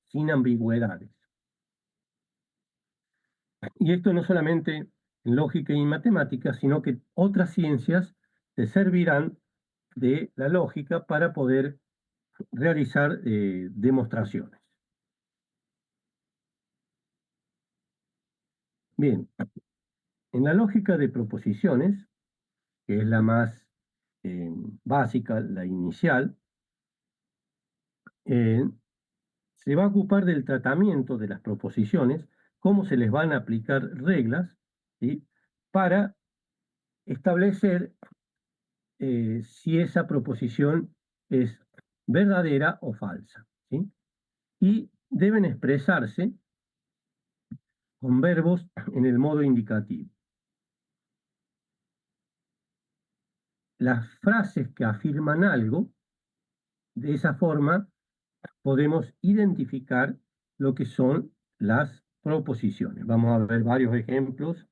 sin ambigüedades. Y esto no solamente en lógica y matemáticas, sino que otras ciencias te servirán de la lógica para poder realizar demostraciones. Bien, en la lógica de proposiciones, que es la más básica, la inicial, se va a ocupar del tratamiento de las proposiciones, cómo se les van a aplicar reglas, ¿sí?, para establecer si esa proposición es verdadera o falsa, ¿sí? Y deben expresarse con verbos en el modo indicativo. Las frases que afirman algo, de esa forma podemos identificar lo que son las proposiciones. Vamos a ver varios ejemplos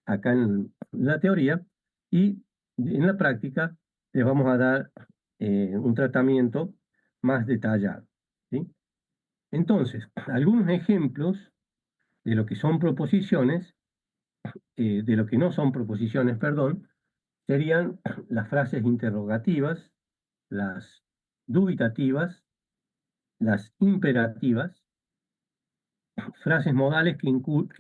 acá en la teoría y en la práctica les vamos a dar un tratamiento más detallado, ¿sí? Entonces, algunos ejemplos de lo que son proposiciones, de lo que no son proposiciones, perdón, serían las frases interrogativas, las dubitativas, las imperativas, frases modales que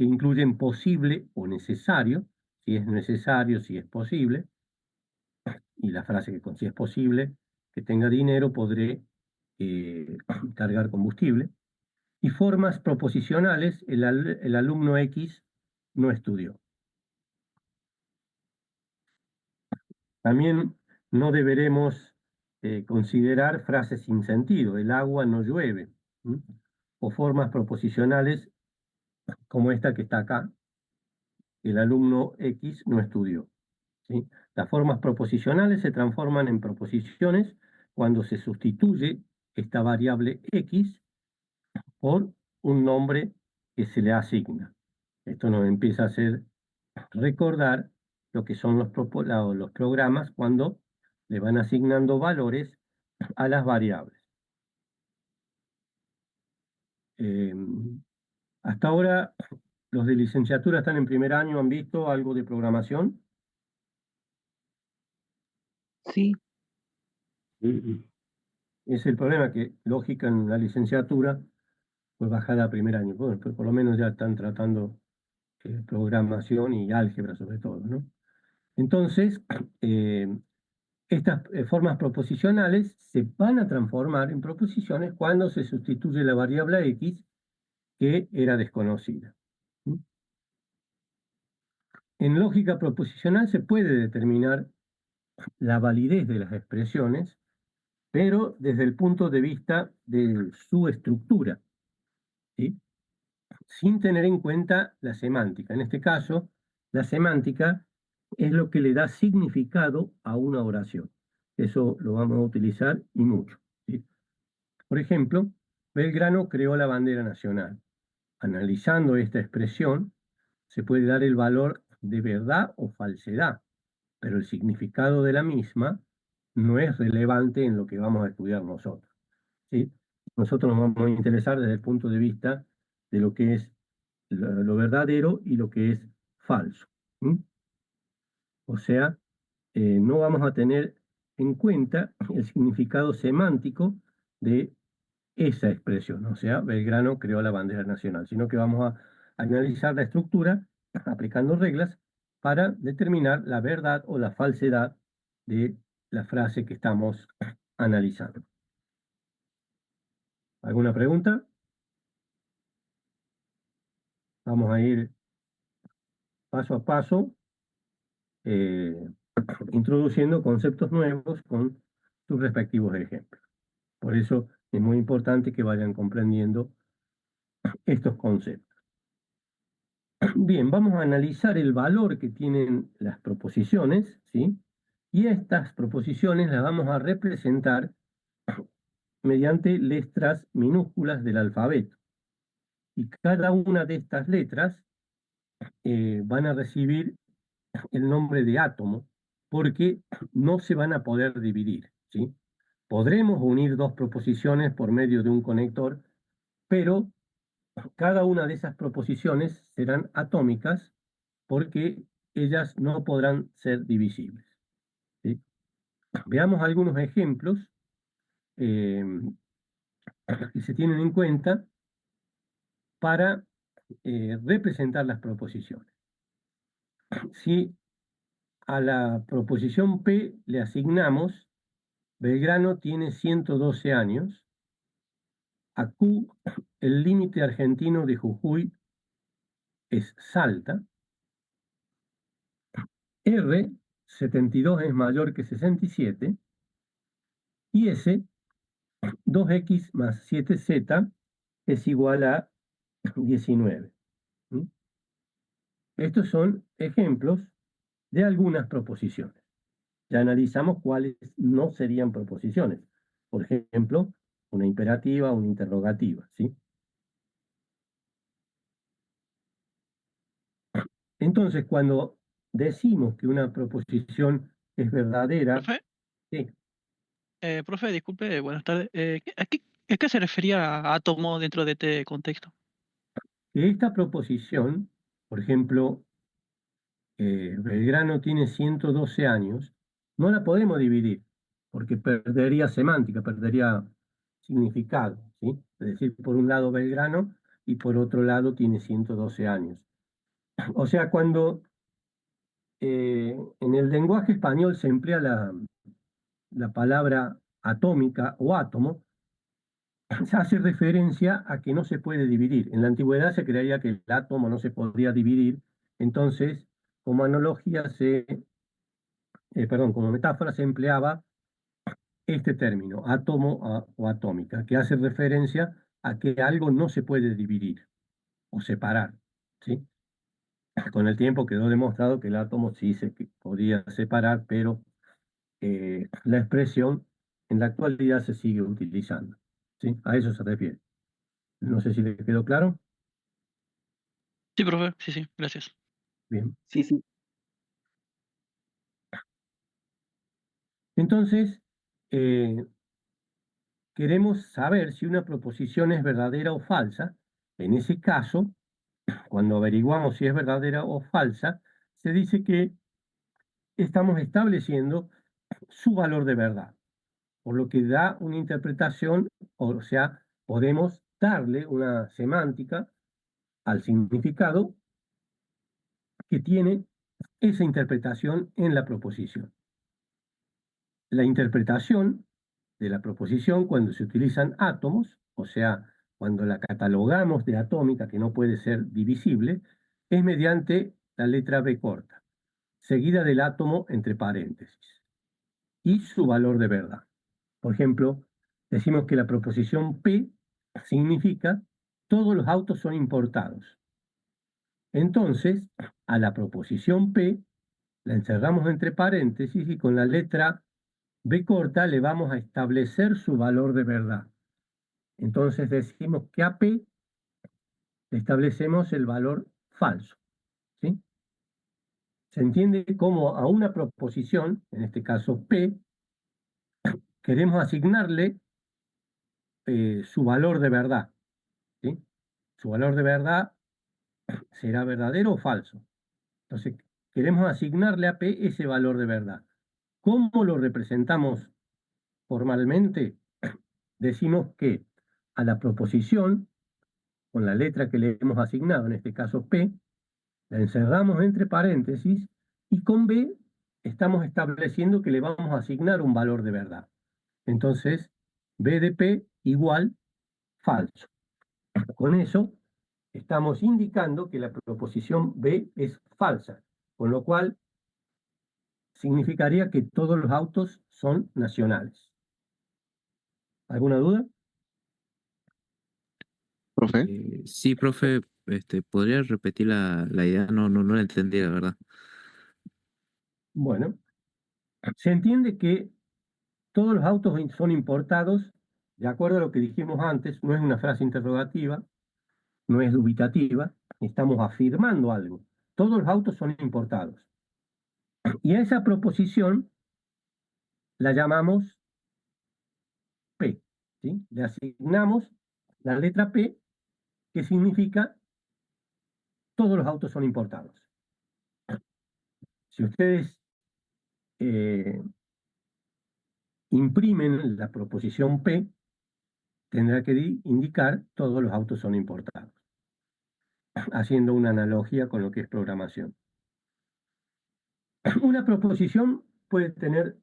incluyen posible o necesario, si es necesario, si es posible, y la frase que con si es posible que tenga dinero, podré cargar combustible, y formas proposicionales, el alumno X no estudió. También no deberemos considerar frases sin sentido, el agua no llueve, ¿m? O formas proposicionales como esta que está acá, el alumno X no estudió, ¿sí? Las formas proposicionales se transforman en proposiciones cuando se sustituye esta variable X por un nombre que se le asigna. Esto nos empieza a hacer recordar lo que son los programas cuando le van asignando valores a las variables. Hasta ahora, los de licenciatura están en primer año, ¿han visto algo de programación? Sí, Es el problema que lógica en la licenciatura, pues bajada a primer año. Bueno, pues por lo menos ya están tratando programación y álgebra sobre todo, ¿no? Entonces, estas formas proposicionales se van a transformar en proposiciones cuando se sustituye la variable X que era desconocida. ¿Mm? En lógica proposicional se puede determinar la validez de las expresiones, pero desde el punto de vista de su estructura, ¿sí?, sin tener en cuenta la semántica. En este caso, la semántica es lo que le da significado a una oración. Eso lo vamos a utilizar y mucho, ¿sí? Por ejemplo, Belgrano creó la bandera nacional. Analizando esta expresión, se puede dar el valor de verdad o falsedad, pero el significado de la misma no es relevante en lo que vamos a estudiar nosotros, ¿sí? Nosotros nos vamos a interesar desde el punto de vista de lo que es lo verdadero y lo que es falso, ¿sí? O sea, no vamos a tener en cuenta el significado semántico de esa expresión, o sea, Belgrano creó la bandera nacional, sino que vamos a analizar la estructura aplicando reglas para determinar la verdad o la falsedad de la frase que estamos analizando. ¿Alguna pregunta? Vamos a ir paso a paso eh, introduciendo conceptos nuevos con sus respectivos ejemplos. Por eso es muy importante que vayan comprendiendo estos conceptos. Bien, vamos a analizar el valor que tienen las proposiciones, ¿sí? Y estas proposiciones las vamos a representar mediante letras minúsculas del alfabeto. Y cada una de estas letras van a recibir el nombre de átomo porque no se van a poder dividir, ¿sí? Podremos unir dos proposiciones por medio de un conector, pero cada una de esas proposiciones serán atómicas porque ellas no podrán ser divisibles, ¿sí? Veamos algunos ejemplos eh, que se tienen en cuenta para representar las proposiciones. Si a la proposición P le asignamos Belgrano tiene 112 años, a Q el límite argentino de Jujuy es Salta, R 72 es mayor que 67 y S 2x más 7z es igual a 19. ¿Mm? Estos son ejemplos de algunas proposiciones. Ya analizamos cuáles no serían proposiciones. Por ejemplo, una imperativa, una interrogativa, ¿sí? Entonces, cuando decimos que una proposición es verdadera, Profe, sí, profe, disculpe, buenas tardes. ¿A qué se refería a átomo dentro de este contexto? que esta proposición, por ejemplo, Belgrano tiene 112 años, no la podemos dividir, porque perdería semántica, perdería significado, ¿sí? Es decir, por un lado Belgrano y por otro lado tiene 112 años. O sea, cuando en el lenguaje español se emplea la palabra atómica o átomo, se hace referencia a que no se puede dividir. En la antigüedad se creía que el átomo no se podía dividir, entonces, como analogía como metáfora se empleaba este término, o atómica, que hace referencia a que algo no se puede dividir o separar, ¿sí? Con el tiempo quedó demostrado que el átomo sí se podía separar, pero la expresión en la actualidad se sigue utilizando, ¿sí? A eso se refiere. No sé si le quedó claro. Sí, profe, sí, sí, gracias. Bien. Sí, sí. Entonces, eh, queremos saber si una proposición es verdadera o falsa. En ese caso, cuando averiguamos si es verdadera o falsa, se dice que estamos estableciendo su valor de verdad, por lo que da una interpretación, o sea, podemos darle una semántica al significado que tiene esa interpretación en la proposición. La interpretación de la proposición cuando se utilizan átomos, o sea, cuando la catalogamos de atómica, que no puede ser divisible, es mediante la letra B corta, seguida del átomo entre paréntesis, y su valor de verdad. Por ejemplo, decimos que la proposición P significa todos los autos son importados. Entonces, a la proposición P la encerramos entre paréntesis y con la letra B corta le vamos a establecer su valor de verdad. Entonces decimos que a P le establecemos el valor falso, ¿sí? Se entiende cómo a una proposición, en este caso P, queremos asignarle su valor de verdad, ¿sí? Su valor de verdad será verdadero o falso. Entonces, queremos asignarle a P ese valor de verdad. ¿Cómo lo representamos formalmente? Decimos que a la proposición, con la letra que le hemos asignado, en este caso P, la encerramos entre paréntesis y con B estamos estableciendo que le vamos a asignar un valor de verdad. Entonces, B de P igual falso. Con eso estamos indicando que la proposición B es falsa, con lo cual significaría que todos los autos son nacionales. ¿Alguna duda? Profe. Sí, profe, ¿podría repetir la idea? No la entendí, la verdad. Bueno, se entiende que todos los autos son importados, de acuerdo a lo que dijimos antes, no es una frase interrogativa, no es dubitativa, estamos afirmando algo. Todos los autos son importados. Y a esa proposición la llamamos P, ¿sí? Le asignamos la letra P, que significa todos los autos son importados. Si ustedes imprimen la proposición P, tendrá que indicar todos los autos son importados, haciendo una analogía con lo que es programación. Una proposición puede tener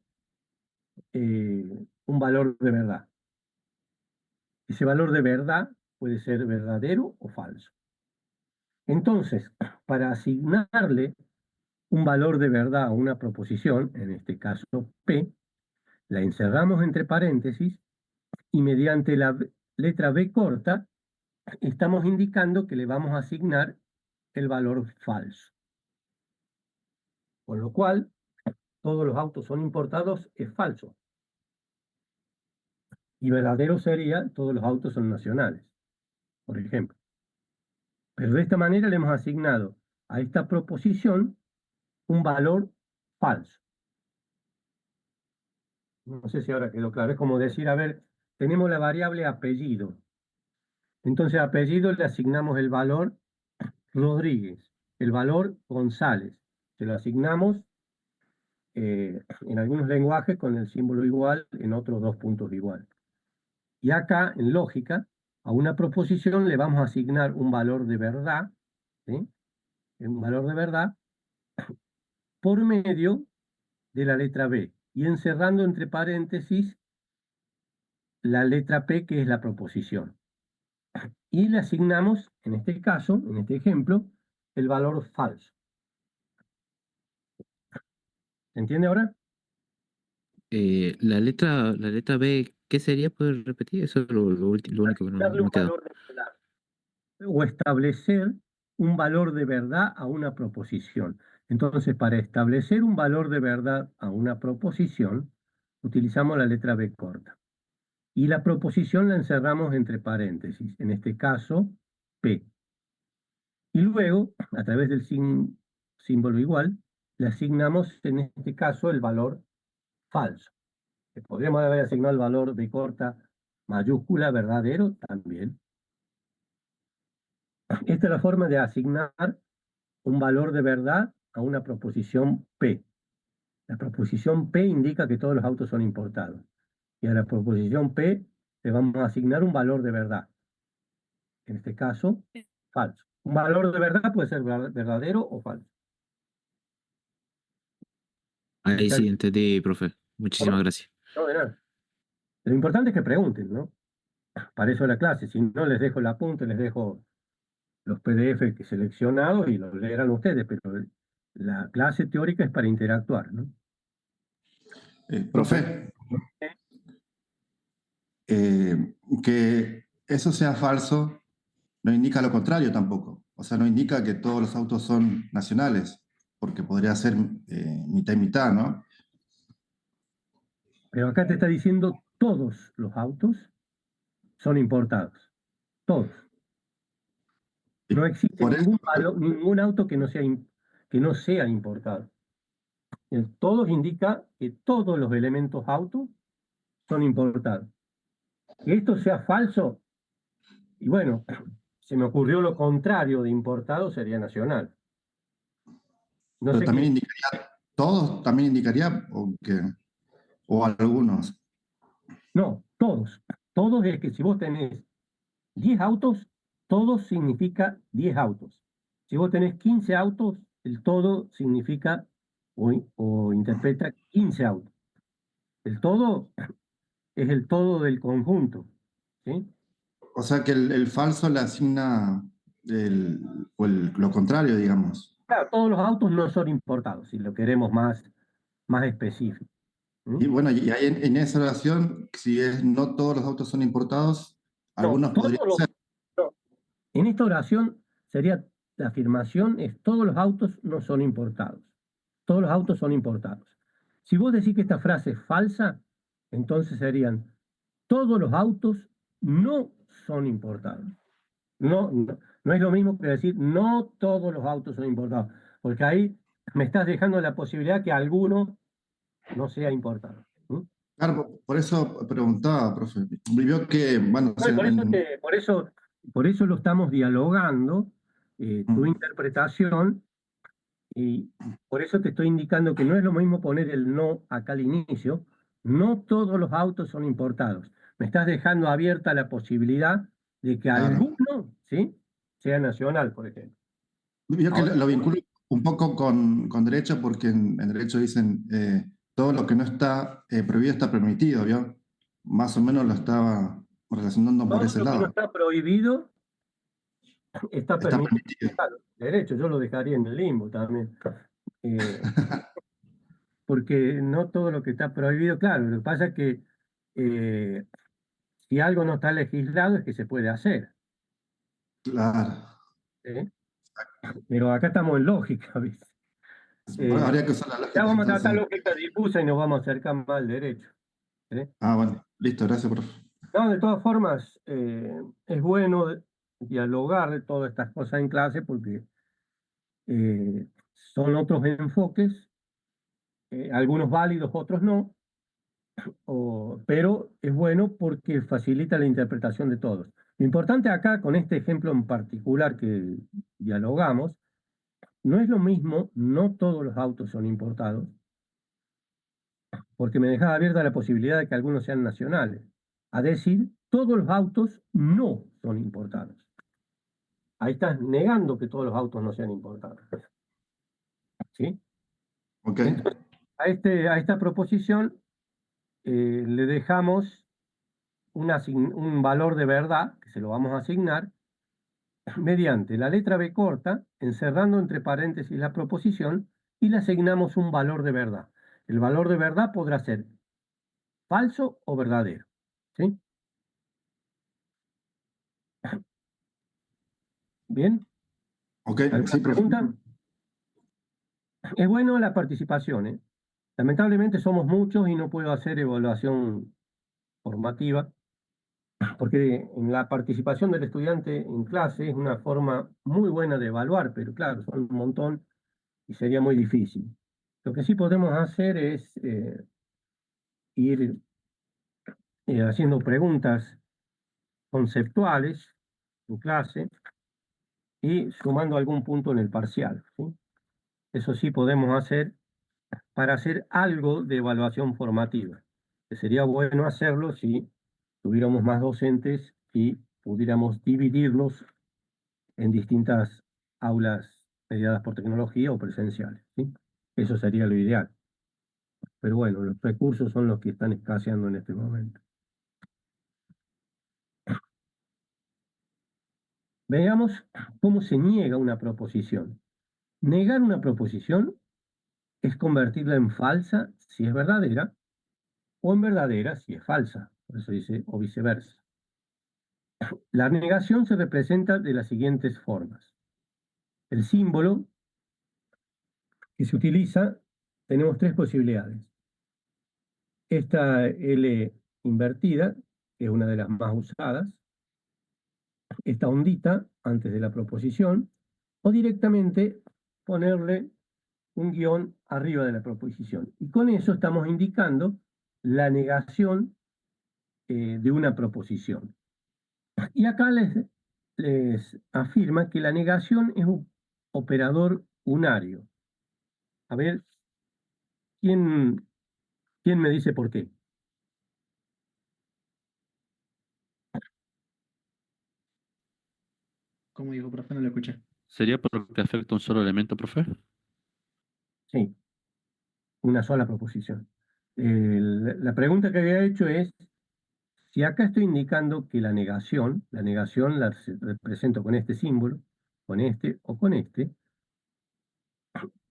un valor de verdad. Ese valor de verdad puede ser verdadero o falso. Entonces, para asignarle un valor de verdad a una proposición, en este caso P, la encerramos entre paréntesis y mediante la letra B corta estamos indicando que le vamos a asignar el valor falso. Con lo cual, todos los autos son importados es falso. Y verdadero sería todos los autos son nacionales, por ejemplo. Pero de esta manera le hemos asignado a esta proposición un valor falso. No sé si ahora quedó claro. Es como decir, a ver, tenemos la variable apellido. Entonces a apellido le asignamos el valor Rodríguez, el valor González. Se lo asignamos en algunos lenguajes con el símbolo igual, en otros 2 puntos igual. Y acá, en lógica, a una proposición le vamos a asignar un valor de verdad, ¿sí? Un valor de verdad, por medio de la letra B, y encerrando entre paréntesis la letra P, que es la proposición. Y le asignamos, en este caso, en este ejemplo, el valor falso. ¿Se entiende ahora? La letra B, ¿qué sería? ¿Puedes repetir? Eso es lo único que no Darle un me quedó. valor de verdad. O establecer un valor de verdad a una proposición. Entonces, para establecer un valor de verdad a una proposición, utilizamos la letra B corta. Y la proposición la encerramos entre paréntesis, en este caso, P. Y luego, a través del símbolo igual, le asignamos, en este caso, el valor falso. Que podríamos haber asignado el valor B corta mayúscula verdadero también. Esta es la forma de asignar un valor de verdad a una proposición P. La proposición P indica que todos los autos son importados. Y a la proposición P le vamos a asignar un valor de verdad. En este caso, falso. Un valor de verdad puede ser verdadero o falso. Ahí sí entendí, profe. Muchísimas gracias. No, de nada. Lo importante es que pregunten, ¿no? Para eso la clase. Si no, les dejo el apunte, les dejo los PDF que seleccionados y los leerán ustedes, pero la clase teórica es para interactuar, ¿no? Profe, que eso sea falso no indica lo contrario tampoco. O sea, no indica que todos los autos son nacionales, porque podría ser mitad y mitad, ¿no? Pero acá te está diciendo todos los autos son importados. Todos. No existe Por eso, ningún auto que no sea importado. Todos indica que todos los elementos auto son importados. Que esto sea falso, y bueno, se me ocurrió lo contrario de importado sería nacional. No pero sé también indicaría, todos también indicaría o algunos. No, todos. Todos es que si vos tenés 10 autos, todos significa 10 autos. Si vos tenés 15 autos, el todo significa o interpreta 15 autos. El todo es el todo del conjunto, ¿sí? O sea que el falso le asigna lo contrario, digamos. Claro, todos los autos no son importados, si lo queremos más específico. ¿Mm? Y bueno, y ahí en esa oración, si es no todos los autos son importados, No, algunos podrían ser. no. En esta oración sería la afirmación es todos los autos no son importados. Todos los autos son importados. Si vos decís que esta frase es falsa, entonces serían todos los autos no son importados. No es lo mismo que decir no todos los autos son importados, porque ahí me estás dejando la posibilidad que alguno no sea importado. ¿Mm? Claro, por eso preguntaba, profe. Vio que, bueno, No, y por eso lo estamos dialogando, tu interpretación, y por eso te estoy indicando que no es lo mismo poner el no acá al inicio. No todos los autos son importados. Me estás dejando abierta la posibilidad de que claro. alguno, ¿sí?, sea nacional, por ejemplo. Vio que Ahora, lo vinculo un poco con derecho, porque en derecho dicen todo lo que no está prohibido está permitido, ¿vio? Más o menos lo estaba relacionando por todo ese lo que no lado. está prohibido está Está permitido. permitido. Claro, derecho, yo lo dejaría en el limbo también. Porque no todo lo que está prohibido, claro, lo que pasa es que eh, si algo no está legislado es que se puede hacer, Claro. ¿sí? Pero acá estamos en lógica, ¿viste? Bueno, Eh, habría que usar la ya lógica, vamos a tratar entonces. lógica difusa y nos vamos a acercar más al derecho, ¿sí? Ah, bueno, listo, gracias, profe. No, de todas formas, es bueno dialogar de todas estas cosas en clase porque son otros enfoques, algunos válidos, otros no, pero es bueno porque facilita la interpretación de todos. Lo importante acá, con este ejemplo en particular que dialogamos, no es lo mismo, no todos los autos son importados, porque me dejaba abierta la posibilidad de que algunos sean nacionales. A decir, todos los autos no son importados. Ahí estás negando que todos los autos no sean importados, ¿sí? Ok, Entonces, a esta proposición le dejamos un valor de verdad, que se lo vamos a asignar, mediante la letra B corta, encerrando entre paréntesis la proposición, y le asignamos un valor de verdad. El valor de verdad podrá ser falso o verdadero, ¿sí? ¿Bien? ok, ¿Alguna sí, profe. pregunta? Es bueno la participación, ¿eh? Lamentablemente somos muchos y no puedo hacer evaluación formativa, porque en la participación del estudiante en clase es una forma muy buena de evaluar, pero claro, son un montón y sería muy difícil. Lo que sí podemos hacer es ir haciendo preguntas conceptuales en clase y sumando algún punto en el parcial, ¿sí? Eso sí podemos hacer para hacer algo de evaluación formativa, que sería bueno hacerlo si tuviéramos más docentes y pudiéramos dividirlos en distintas aulas mediadas por tecnología o presenciales, ¿sí? Eso sería lo ideal. Pero bueno, los recursos son los que están escaseando en este momento. Veamos cómo se niega una proposición. Negar una proposición es convertirla en falsa si es verdadera o en verdadera si es falsa. Por eso dice o viceversa. La negación se representa de las siguientes formas. El símbolo que se utiliza, tenemos tres posibilidades. Esta L invertida, que es una de las más usadas, esta ondita antes de la proposición, o directamente ponerle un guión arriba de la proposición. Y con eso estamos indicando la negación de una proposición. Y acá les afirma que la negación es un operador unario. A ver, ¿quién, quién me dice por qué? Como dijo, profe, no lo escuché. ¿Sería porque afecta un solo elemento, profe? Sí, una sola proposición. La pregunta que había hecho es, si acá estoy indicando que la negación la represento con este símbolo, con este o con este,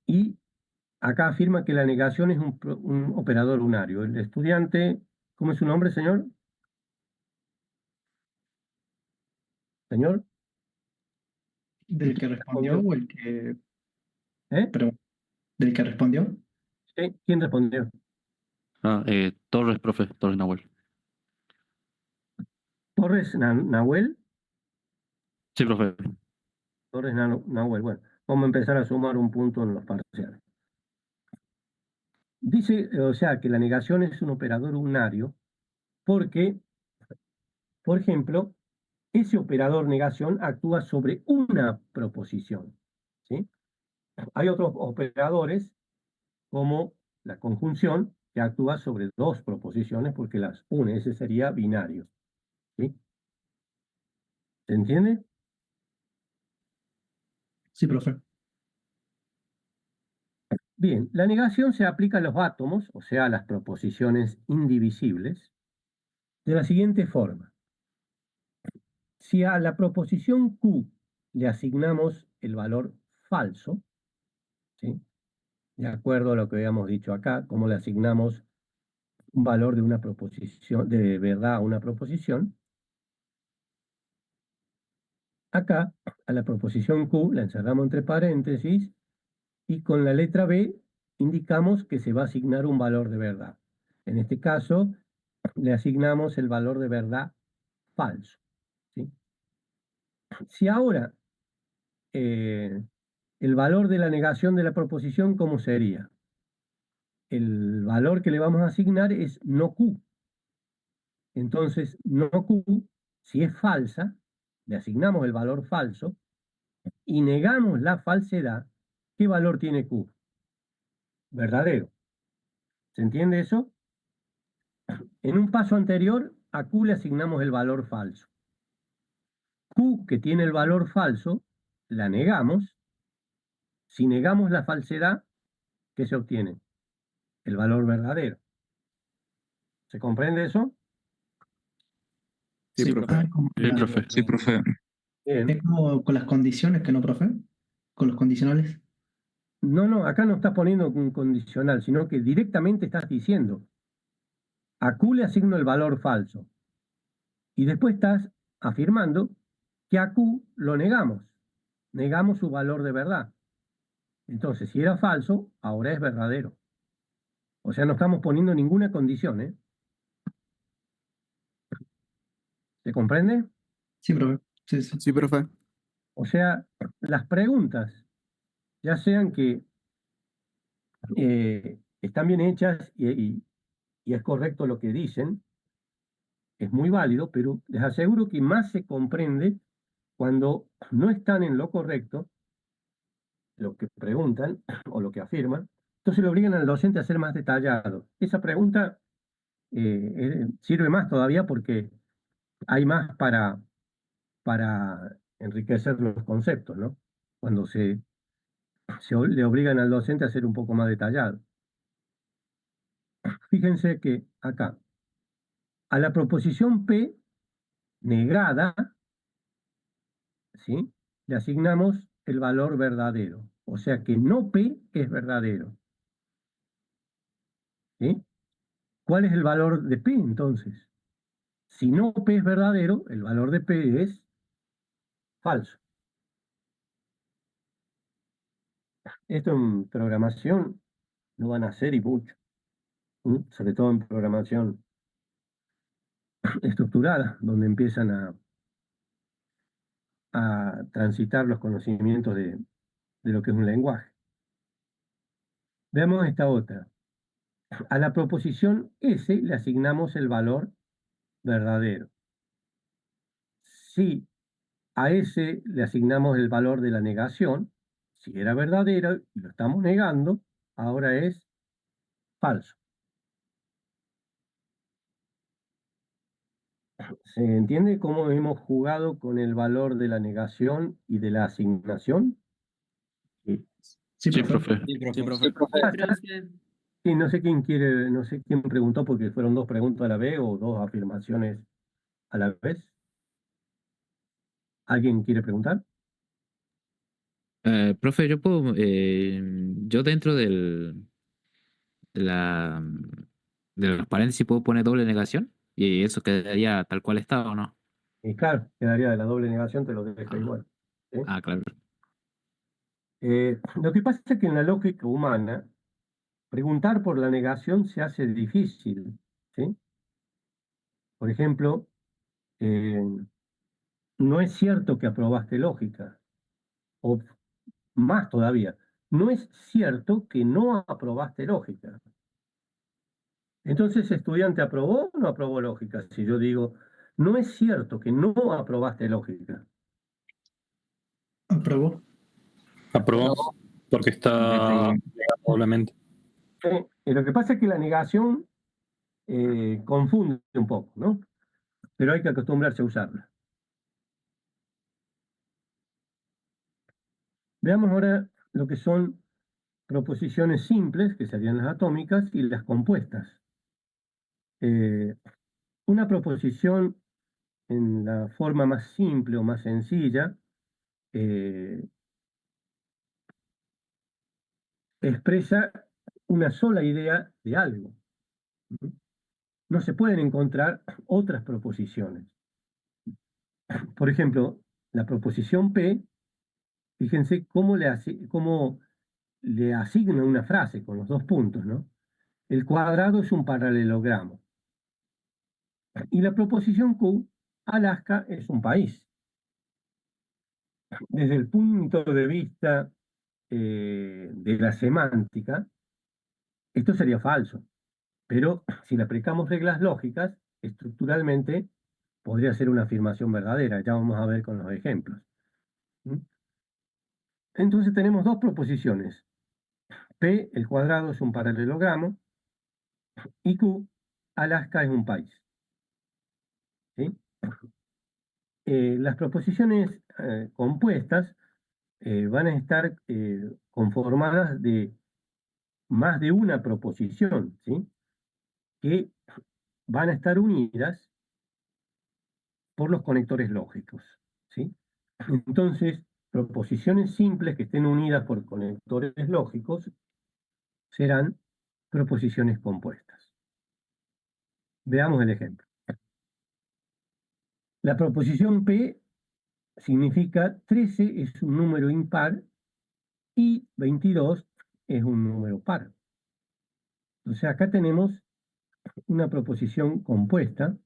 y acá afirma que la negación es un operador unario. El estudiante, ¿cómo es su nombre, señor? ¿Señor? ¿Del que respondió ¿Respondió? o el que ¿Eh? preguntó? ¿Del que respondió? ¿Sí? ¿Quién respondió? Ah, Torres, profe, Torres Nahuel. ¿Torres Nahuel? Sí, profe. Torres Nahuel. Bueno, vamos a empezar a sumar un punto en los parciales. Dice, o sea, que la negación es un operador unario porque, por ejemplo, ese operador negación actúa sobre una proposición, ¿sí? Hay otros operadores, como la conjunción, que actúa sobre dos proposiciones porque las une. Ese sería binario, ¿sí? ¿Se entiende? Sí, profe. Bien, la negación se aplica a los átomos, o sea, a las proposiciones indivisibles, de la siguiente forma. Si a la proposición Q le asignamos el valor falso, ¿sí? De acuerdo a lo que habíamos dicho acá, como le asignamos un valor de una proposición, de verdad a una proposición, acá a la proposición Q la encerramos entre paréntesis y con la letra B indicamos que se va a asignar un valor de verdad. En este caso, le asignamos el valor de verdad falso, ¿sí? Si ahora el valor de la negación de la proposición, ¿cómo sería? El valor que le vamos a asignar es no Q. Entonces, no Q, si es falsa, le asignamos el valor falso y negamos la falsedad. ¿Qué valor tiene Q? Verdadero. ¿Se entiende eso? En un paso anterior, a Q le asignamos el valor falso. Q, que tiene el valor falso, la negamos. Si negamos la falsedad, ¿qué se obtiene? El valor verdadero. ¿Se comprende eso? Sí, Sí, profe. ah, como Sí, profe. Sí, profe. Bien. es como con las condiciones que no, profe. Con los condicionales. No, acá no estás poniendo un condicional, sino que directamente estás diciendo, a Q le asigno el valor falso. Y después estás afirmando que a Q lo negamos. Negamos su valor de verdad. Entonces, si era falso, ahora es verdadero. O sea, no estamos poniendo ninguna condición, ¿eh? ¿Se comprende? Sí, profe. Sí, sí. Sí, profe. O sea, las preguntas, ya sean que están bien hechas y es correcto lo que dicen, es muy válido, pero les aseguro que más se comprende cuando no están en lo correcto, lo que preguntan o lo que afirman, entonces le obligan al docente a ser más detallado. Esa pregunta sirve más todavía porque hay más para enriquecer los conceptos, ¿no? Cuando le obligan al docente a ser un poco más detallado. Fíjense que acá, a la proposición P negada, ¿sí? Le asignamos el valor verdadero. O sea que no P es verdadero, ¿sí? ¿Cuál es el valor de P entonces? Si no P es verdadero, el valor de P es falso. Esto en programación lo van a hacer y mucho, ¿sí? Sobre todo en programación estructurada, donde empiezan a transitar los conocimientos de lo que es un lenguaje. Veamos esta otra. A la proposición S le asignamos el valor verdadero. Si a S le asignamos el valor de la negación, si era verdadero y lo estamos negando, ahora es falso. ¿Se entiende cómo hemos jugado con el valor de la negación y de la asignación? Sí. Sí, Sí, profe. profe. Sí, profe. Sí, no sé quién quiere, no sé quién preguntó porque fueron dos preguntas a la vez o dos afirmaciones a la vez. ¿Alguien quiere preguntar? Profe, yo dentro de de los paréntesis puedo poner doble negación y eso quedaría tal cual está, ¿o no? Y claro, quedaría de la doble negación, te lo dejo Ah, igual. ¿Sí? claro. Lo que pasa es que en la lógica humana, preguntar por la negación se hace difícil, ¿sí? Por ejemplo, eh, no es cierto que aprobaste lógica, o más todavía, no es cierto que no aprobaste lógica. Entonces, ¿estudiante aprobó o no aprobó lógica? Si yo digo, no es cierto que no aprobaste lógica. Aprobó. Aprobó porque está negado doblemente. Y lo que pasa es que la negación confunde un poco, ¿no? Pero hay que acostumbrarse a usarla. Veamos ahora lo que son proposiciones simples, que serían las atómicas, y las compuestas. Una proposición en la forma más simple o más sencilla expresa una sola idea de algo. No se pueden encontrar otras proposiciones. Por ejemplo, la proposición P, fíjense cómo le asigna una frase con los dos puntos, ¿no? El cuadrado es un paralelogramo. Y la proposición Q, Alaska es un país. Desde el punto de vista de la semántica, esto sería falso. Pero si le aplicamos reglas lógicas, estructuralmente podría ser una afirmación verdadera. Ya vamos a ver con los ejemplos. Entonces tenemos dos proposiciones. P, el cuadrado es un paralelogramo, y Q, Alaska es un país. ¿Sí? Las proposiciones compuestas van a estar conformadas de más de una proposición, ¿sí? Que van a estar unidas por los conectores lógicos, ¿sí? Entonces, proposiciones simples que estén unidas por conectores lógicos serán proposiciones compuestas. Veamos el ejemplo. La proposición P significa 13 es un número impar y 22 es un número par. Entonces acá tenemos una proposición compuesta,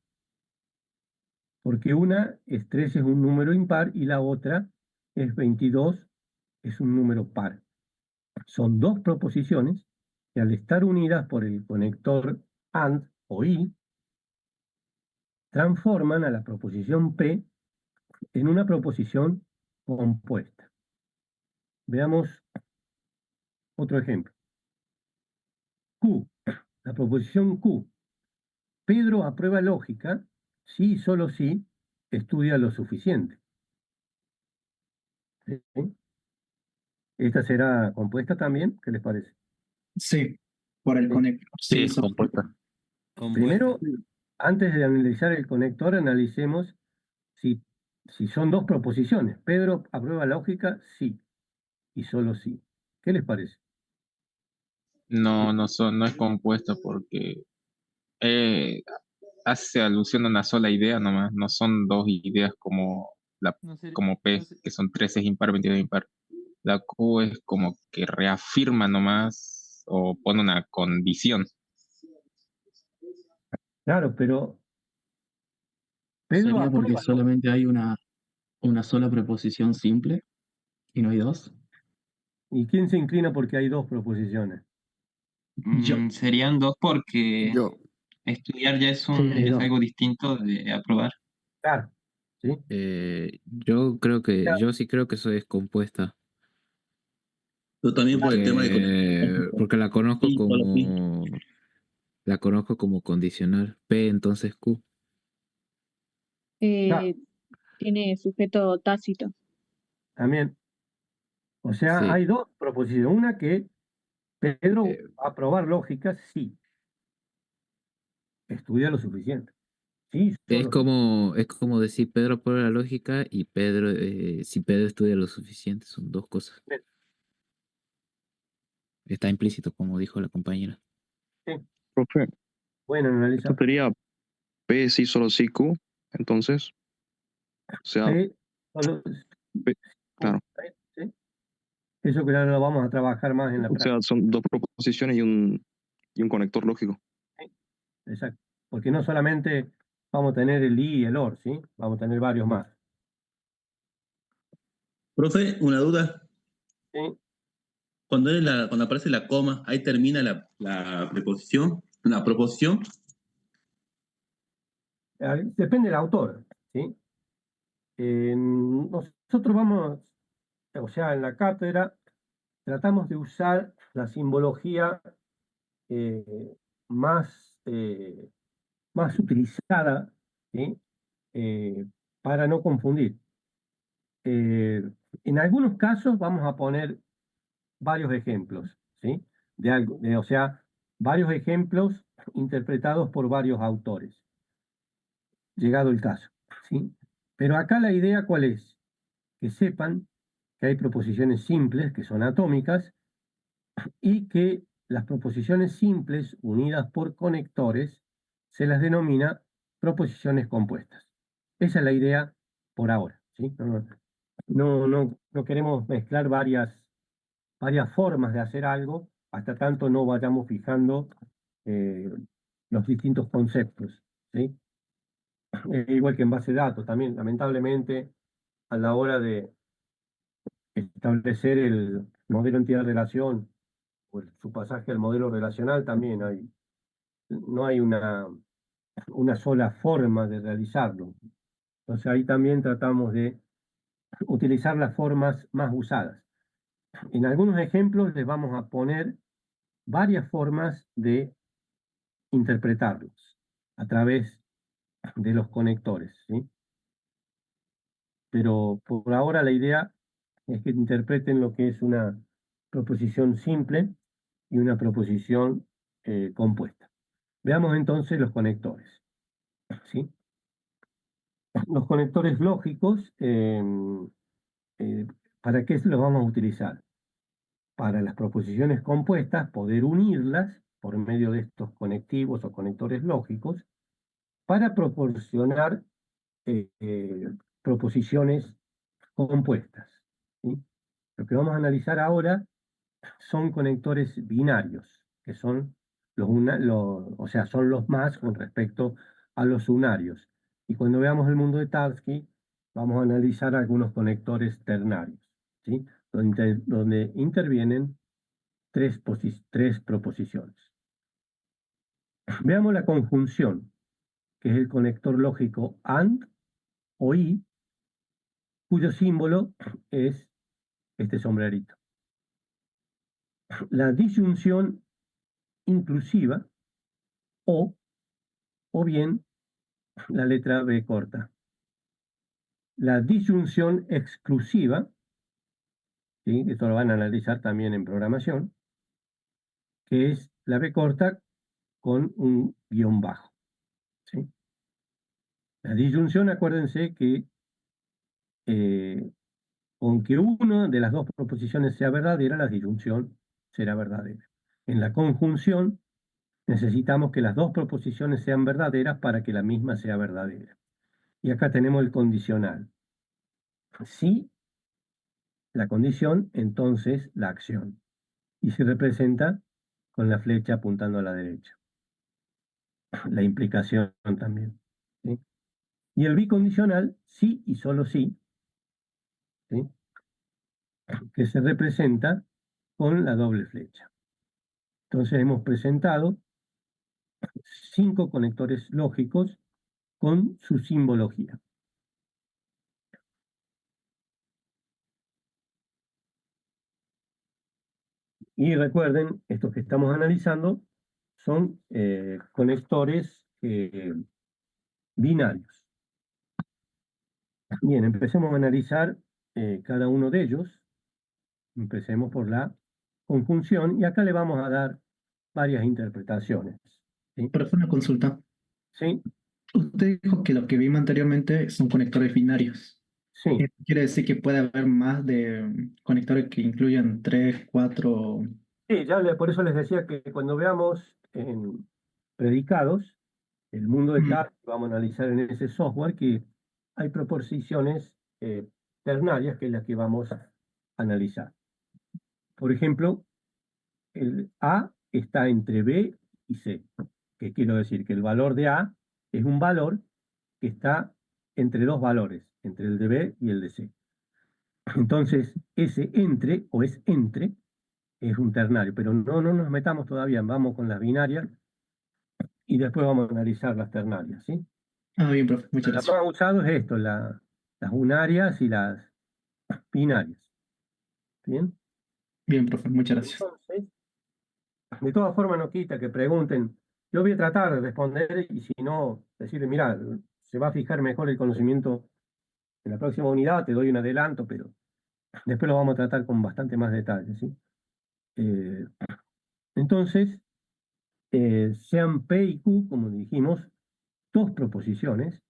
porque una es 13 es un número impar y la otra es 22 es un número par. Son dos proposiciones que al estar unidas por el conector AND o I, transforman a la proposición P en una proposición compuesta. Veamos otro ejemplo. Q, la proposición Q. Pedro aprueba lógica si y solo si estudia lo suficiente. ¿Sí? ¿Esta será compuesta también? ¿Qué les parece? Sí, por el conector. Sí, es compuesta. Primero, antes de analizar el conector, analicemos si son dos proposiciones. Pedro aprueba lógica, sí, y solo sí. ¿Qué les parece? No, no es compuesta porque hace alusión a una sola idea nomás, no son dos ideas como P, que son 13 impar, 22 impar. La Q es como que reafirma nomás o pone una condición. Claro, pero Pedro Sería porque aprueba lógica. solamente hay una sola preposición simple y no hay dos. ¿Y quién se inclina porque hay dos proposiciones? Yo. Serían dos porque Yo. estudiar ya Sí, hay es dos. algo distinto de aprobar. Claro, ¿sí? Yo sí creo que eso es compuesta. Yo también por el tema de Porque la conozco Sí, solo sí. como condicional. P entonces Q. Tiene sujeto tácito. También. O sea, Sí. hay dos proposiciones. Una que Pedro va a aprobar lógica, sí. Estudia lo suficiente. Sí, Es solo. como decir Pedro aprueba la lógica y Pedro, si Pedro estudia lo suficiente, son dos cosas. Sí. Está implícito, como dijo la compañera. Sí. Profe, Bueno, analiza. esto sería P sí solo sí Q, entonces. O sea, P, solo, P, claro. ¿sí? Eso que ahora lo vamos a trabajar más en la O práctica. sea, son dos proposiciones y un conector lógico. ¿Sí? Exacto. Porque no solamente vamos a tener el I y el OR, ¿sí? Vamos a tener varios más. Profe, una duda. ¿Sí? Cuando aparece la coma, ahí termina la preposición Una proposición. Depende del autor, ¿sí? Nosotros vamos, o sea, en la cátedra tratamos de usar la simbología más utilizada, ¿sí? Para no confundir. En algunos casos vamos a poner varios ejemplos, ¿sí? O sea, varios ejemplos interpretados por varios autores, llegado el caso, ¿sí? Pero acá la idea, ¿cuál es? Que sepan que hay proposiciones simples, que son atómicas, y que las proposiciones simples unidas por conectores se las denomina proposiciones compuestas. Esa es la idea por ahora, ¿sí? No queremos mezclar varias formas de hacer algo hasta tanto no vayamos fijando los distintos conceptos, ¿sí? Igual que en base de datos también, lamentablemente, a la hora de establecer el modelo entidad-relación o su pasaje al modelo relacional también no hay una sola forma de realizarlo. Entonces ahí también tratamos de utilizar las formas más usadas. En algunos ejemplos les vamos a poner varias formas de interpretarlos a través de los conectores, ¿sí? Pero por ahora la idea es que interpreten lo que es una proposición simple y una proposición compuesta. Veamos entonces los conectores, ¿sí? Los conectores lógicos, ¿para qué los vamos a utilizar? Para las proposiciones compuestas, poder unirlas por medio de estos conectivos o conectores lógicos para proporcionar proposiciones compuestas, ¿sí? Lo que vamos a analizar ahora son conectores binarios, que son o sea, son los más con respecto a los unarios. Y cuando veamos el mundo de Tarski, vamos a analizar algunos conectores ternarios, ¿sí? Donde intervienen tres proposiciones. Veamos la conjunción, que es el conector lógico AND o I, cuyo símbolo es este sombrerito. La disyunción inclusiva o bien la letra B corta. La disyunción exclusiva, ¿sí? Esto lo van a analizar también en programación, que es la B corta con un guión bajo, ¿sí? La disyunción, acuérdense que aunque una de las dos proposiciones sea verdadera, la disyunción será verdadera. En la conjunción necesitamos que las dos proposiciones sean verdaderas para que la misma sea verdadera. Y acá tenemos el condicional. Si la condición, entonces la acción. Y se representa con la flecha apuntando a la derecha. La implicación también, ¿sí? Y el bicondicional, sí y solo sí, ¿sí? Que se representa con la doble flecha. Entonces hemos presentado 5 conectores lógicos con su simbología. Y recuerden, estos que estamos analizando son conectores binarios. Bien, empecemos a analizar cada uno de ellos. Empecemos por la conjunción y acá le vamos a dar varias interpretaciones, ¿sí? Pero fue una consulta. Sí. Usted dijo que lo que vimos anteriormente son conectores binarios. Sí. ¿Esto quiere decir que puede haber más de conectores que incluyan 3, 4? Sí, por eso les decía que cuando veamos en predicados, el mundo de Tarski, vamos a analizar en ese software que hay proposiciones ternarias que es la que vamos a analizar. Por ejemplo, el A está entre B y C. ¿Qué quiero decir? Que el valor de A es un valor que está entre dos valores, entre el de B y el de C. Entonces, ese entre o es un ternario, pero no nos metamos todavía, vamos con las binarias, y después vamos a analizar las ternarias, ¿sí? Ah, bien, profe, muchas Lo gracias. más usado es esto, las unarias y las binarias. ¿Bien? Bien, profe, muchas gracias. Entonces, de todas formas no quita que pregunten. Yo voy a tratar de responder y si no, decirle, mira, se va a fijar mejor el conocimiento en la próxima unidad, te doy un adelanto, pero después lo vamos a tratar con bastante más detalle, ¿sí? Entonces, sean P y Q, como dijimos, dos proposiciones.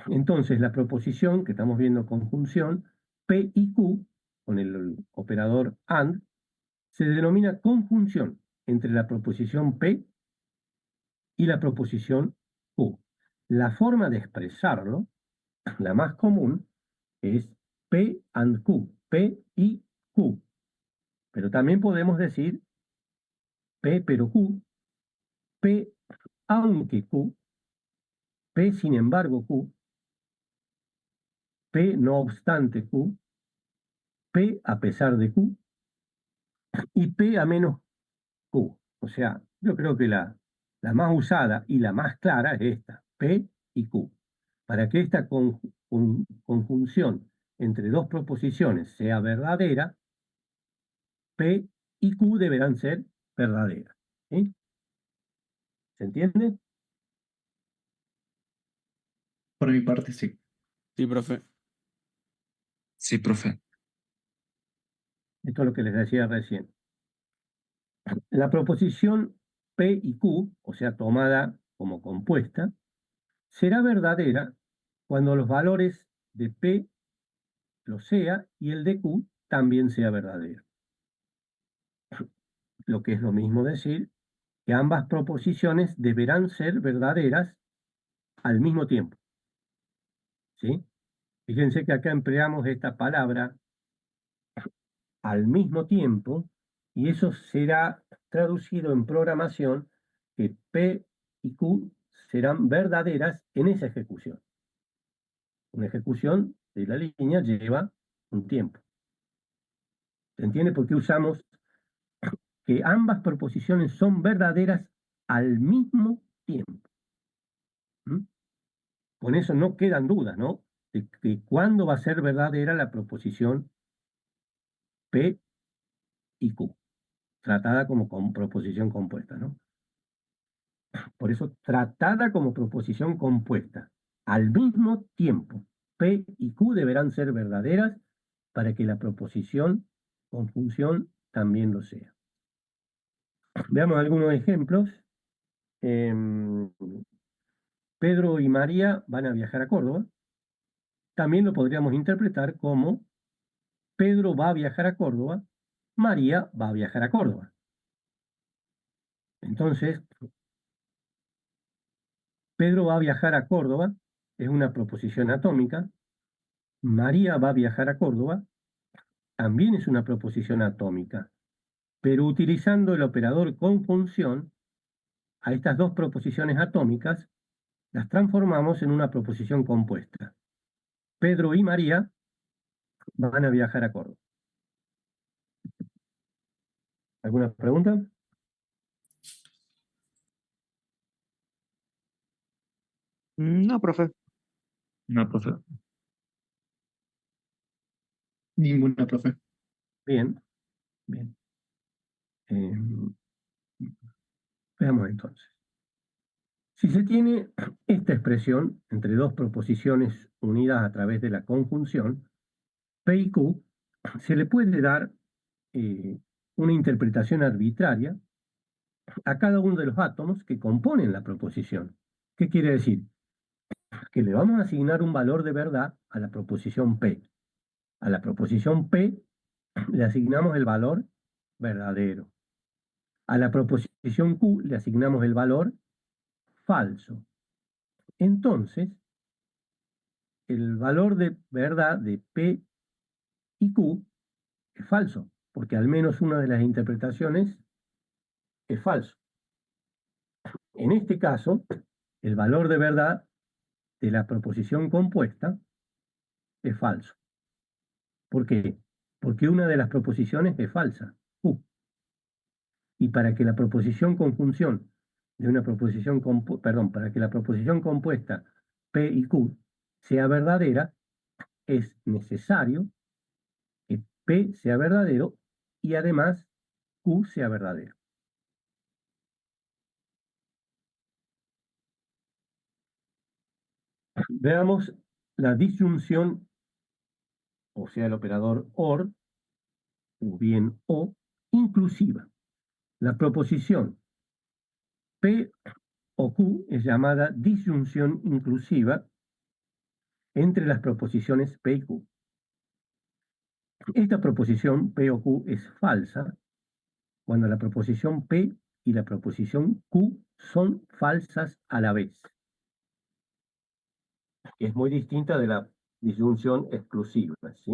Entonces, la proposición que estamos viendo conjunción, P y Q, con el operador AND, se denomina conjunción entre la proposición P y la proposición Q. La forma de expresarlo, la más común, es P and Q, P y Q. Pero también podemos decir P pero Q, P aunque Q, P sin embargo Q, P no obstante Q, P a pesar de Q y P a menos Q. O sea, yo creo que la más usada y la más clara es esta, P y Q. Para que esta conjunción entre dos proposiciones sea verdadera, P y Q deberán ser verdaderas. ¿Sí? ¿Se entiende? Por mi parte, sí. Sí, profe. Sí, profe. Esto es lo que les decía recién. La proposición P y Q, o sea, tomada como compuesta, será verdadera cuando los valores de P lo sea y el de Q también sea verdadero. Lo que es lo mismo decir que ambas proposiciones deberán ser verdaderas al mismo tiempo. ¿Sí? Fíjense que acá empleamos esta palabra al mismo tiempo y eso será traducido en programación que P y Q serán verdaderas en esa ejecución. Una ejecución de la línea lleva un tiempo. ¿Se entiende por qué usamos que ambas proposiciones son verdaderas al mismo tiempo? ¿Mm? Con eso no quedan dudas, ¿no? De que cuándo va a ser verdadera la proposición P y Q, tratada como proposición compuesta, ¿no? Por eso, tratada como proposición compuesta, al mismo tiempo, P y Q deberán ser verdaderas para que la proposición conjunción también lo sea. Veamos algunos ejemplos. Pedro y María van a viajar a Córdoba. También lo podríamos interpretar como Pedro va a viajar a Córdoba, María va a viajar a Córdoba. Entonces, Pedro va a viajar a Córdoba es una proposición atómica. María va a viajar a Córdoba también es una proposición atómica. Pero utilizando el operador conjunción, a estas dos proposiciones atómicas las transformamos en una proposición compuesta. Pedro y María van a viajar a Córdoba. ¿Alguna pregunta? No, profe. No, profe. Ninguna, profe. Bien, bien. Veamos entonces. Si se tiene esta expresión entre dos proposiciones unidas a través de la conjunción, P y Q, se le puede dar una interpretación arbitraria a cada uno de los átomos que componen la proposición. ¿Qué quiere decir? Que le vamos a asignar un valor de verdad a la proposición P. A la proposición P le asignamos el valor verdadero. A la proposición Q le asignamos el valor falso. Entonces, el valor de verdad de P y Q es falso, porque al menos una de las interpretaciones es falso. En este caso, el valor de verdad de la proposición compuesta es falso. ¿Por qué? Porque una de las proposiciones es falsa, Q. Y para que la proposición conjunción de una proposición para que la proposición compuesta P y Q sea verdadera, es necesario que P sea verdadero y además Q sea verdadero. Veamos la disyunción, o sea, el operador OR, o bien O, inclusiva. La proposición P o Q es llamada disyunción inclusiva entre las proposiciones P y Q. Esta proposición P o Q es falsa cuando la proposición P y la proposición Q son falsas a la vez. Es muy distinta de la disyunción exclusiva, ¿sí?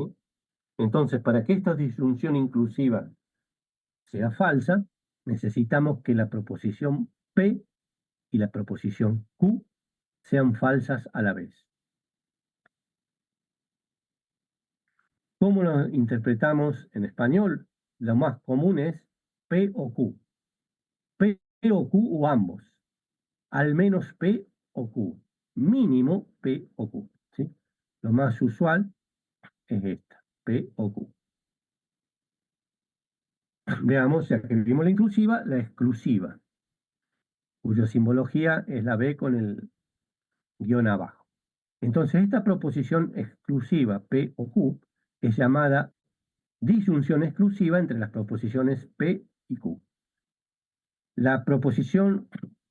Entonces, para que esta disyunción inclusiva sea falsa, necesitamos que la proposición P y la proposición Q sean falsas a la vez. ¿Cómo lo interpretamos en español? Lo más común es P o Q. P o Q o ambos. Al menos P o Q. Mínimo P o Q. ¿Sí? Lo más usual es esta, P o Q. Veamos, ya que vimos la inclusiva, la exclusiva, cuya simbología es la B con el guión abajo. Entonces, esta proposición exclusiva P o Q es llamada disyunción exclusiva entre las proposiciones P y Q. La proposición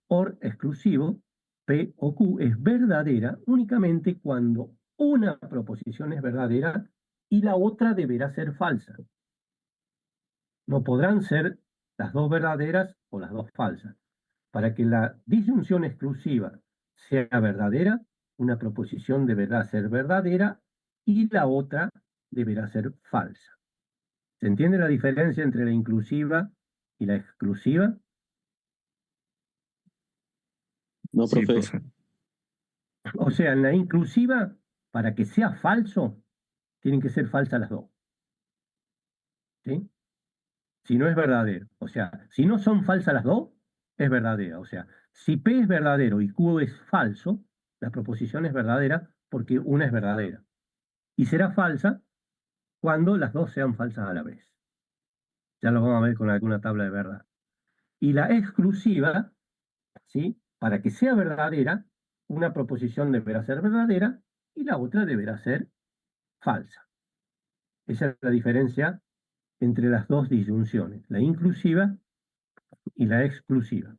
OR exclusivo, P o Q, es verdadera únicamente cuando una proposición es verdadera y la otra deberá ser falsa. No podrán ser las dos verdaderas o las dos falsas. Para que la disyunción exclusiva sea verdadera, una proposición deberá ser verdadera y la otra deberá ser falsa. ¿Se entiende la diferencia entre la inclusiva y la exclusiva? No, Sí, profe. profe. O sea, en la inclusiva, para que sea falso, tienen que ser falsas las dos. ¿Sí? Si no es verdadero. O sea, si no son falsas las dos, es verdadera. O sea, si P es verdadero y Q es falso, la proposición es verdadera porque una es verdadera. Y será falsa cuando las dos sean falsas a la vez. Ya lo vamos a ver con alguna tabla de verdad. Y la exclusiva, ¿sí? Para que sea verdadera, una proposición deberá ser verdadera y la otra deberá ser falsa. Esa es la diferencia entre las dos disyunciones, la inclusiva y la exclusiva.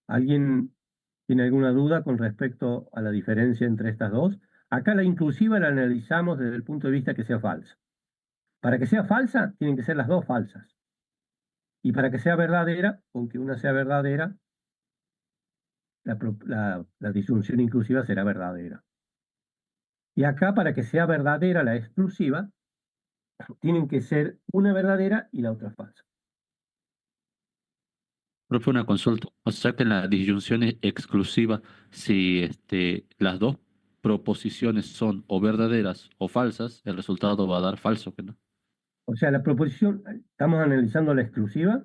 ¿Alguien tiene alguna duda con respecto a la diferencia entre estas dos? Acá la inclusiva la analizamos desde el punto de vista que sea falsa. Para que sea falsa, tienen que ser las dos falsas. Y para que sea verdadera, aunque una sea verdadera, la disyunción inclusiva será verdadera. Y acá, para que sea verdadera la exclusiva, tienen que ser una verdadera y la otra falsa. Profe, una consulta. O sea que en la disyunción exclusiva, si las dos proposiciones son o verdaderas o falsas, el resultado va a dar falso, ¿que no? O sea, la proposición, estamos analizando la exclusiva.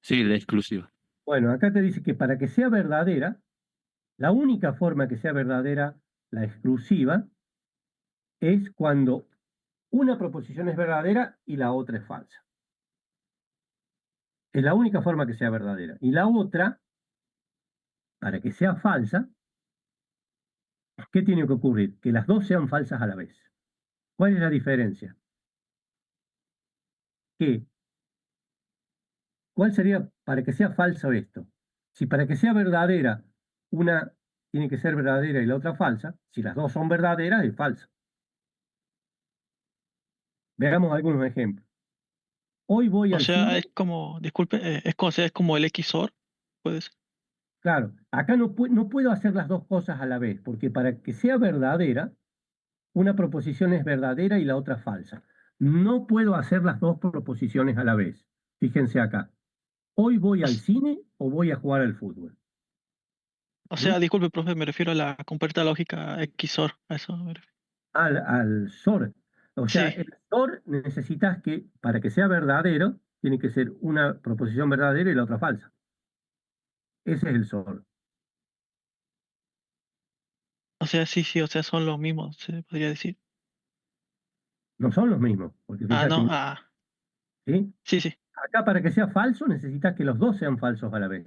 Sí, la exclusiva. Bueno, acá te dice que para que sea verdadera, la única forma que sea verdadera la exclusiva es cuando una proposición es verdadera y la otra es falsa. Es la única forma que sea verdadera. Y la otra, para que sea falsa, ¿qué tiene que ocurrir? Que las dos sean falsas a la vez. ¿Cuál es la diferencia? ¿Cuál sería para que sea falso esto? Si para que sea verdadera una tiene que ser verdadera y la otra falsa, si las dos son verdaderas es falsa. Veamos algunos ejemplos. Hoy voy O al sea, cine. es como, disculpe, es como el XOR, puede ser. Claro, acá no puedo hacer las dos cosas a la vez, porque para que sea verdadera, una proposición es verdadera y la otra falsa. No puedo hacer las dos proposiciones a la vez. Fíjense acá. ¿Hoy voy al cine o voy a jugar al fútbol? O sea, disculpe, profe, me refiero a la compuerta lógica XOR, a eso me refiero. Al SOR. O sea, Sí. el SOR necesitas que, para que sea verdadero, tiene que ser una proposición verdadera y la otra falsa. Ese es el sol. O sea, sí, o sea, son los mismos, se podría decir. No son los mismos, porque Ah, fíjate, no, ¿sí? sí. Acá para que sea falso necesitas que los dos sean falsos a la vez.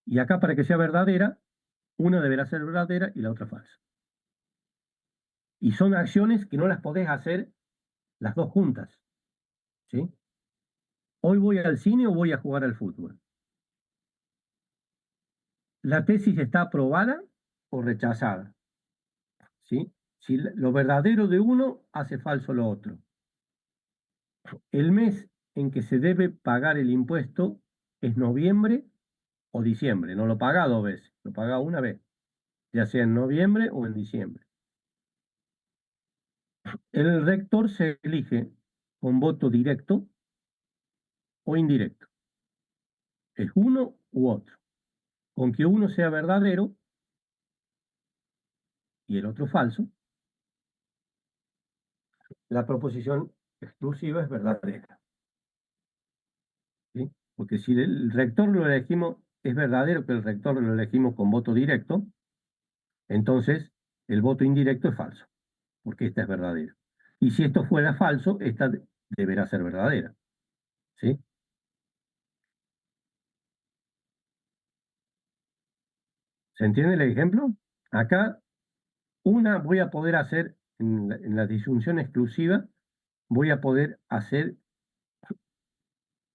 Y acá para que sea verdadera, una deberá ser verdadera y la otra falsa. Y son acciones que no las podés hacer las dos juntas, ¿sí? Hoy voy al cine o voy a jugar al fútbol. La tesis está aprobada o rechazada, ¿sí? Si lo verdadero de uno hace falso lo otro. El mes en que se debe pagar el impuesto es noviembre o diciembre. No lo paga dos veces, lo paga una vez, ya sea en noviembre o en diciembre. El rector se elige con voto directo o indirecto. Es uno u otro. Con que uno sea verdadero y el otro falso, la proposición exclusiva es verdadera, ¿sí? Porque si el rector lo elegimos, es verdadero que el rector lo elegimos con voto directo, entonces el voto indirecto es falso, porque esta es verdadera. Y si esto fuera falso, esta deberá ser verdadera, ¿sí? ¿Se entiende el ejemplo? Acá una voy a poder hacer, en la disyunción exclusiva, voy a poder hacer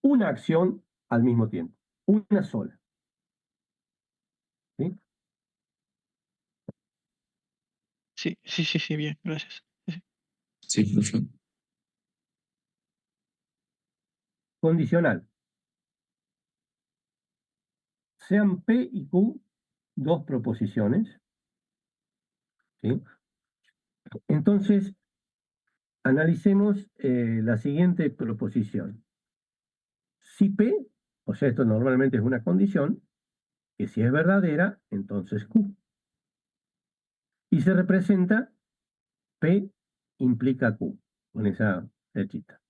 una acción al mismo tiempo, una sola, ¿sí? Sí, bien, gracias. Sí, profe. Condicional. Sean P y Q dos proposiciones, ¿sí? Entonces, analicemos la siguiente proposición. Si P, o sea, esto normalmente es una condición, que si es verdadera, entonces Q. Y se representa P implica Q, con esa flechita.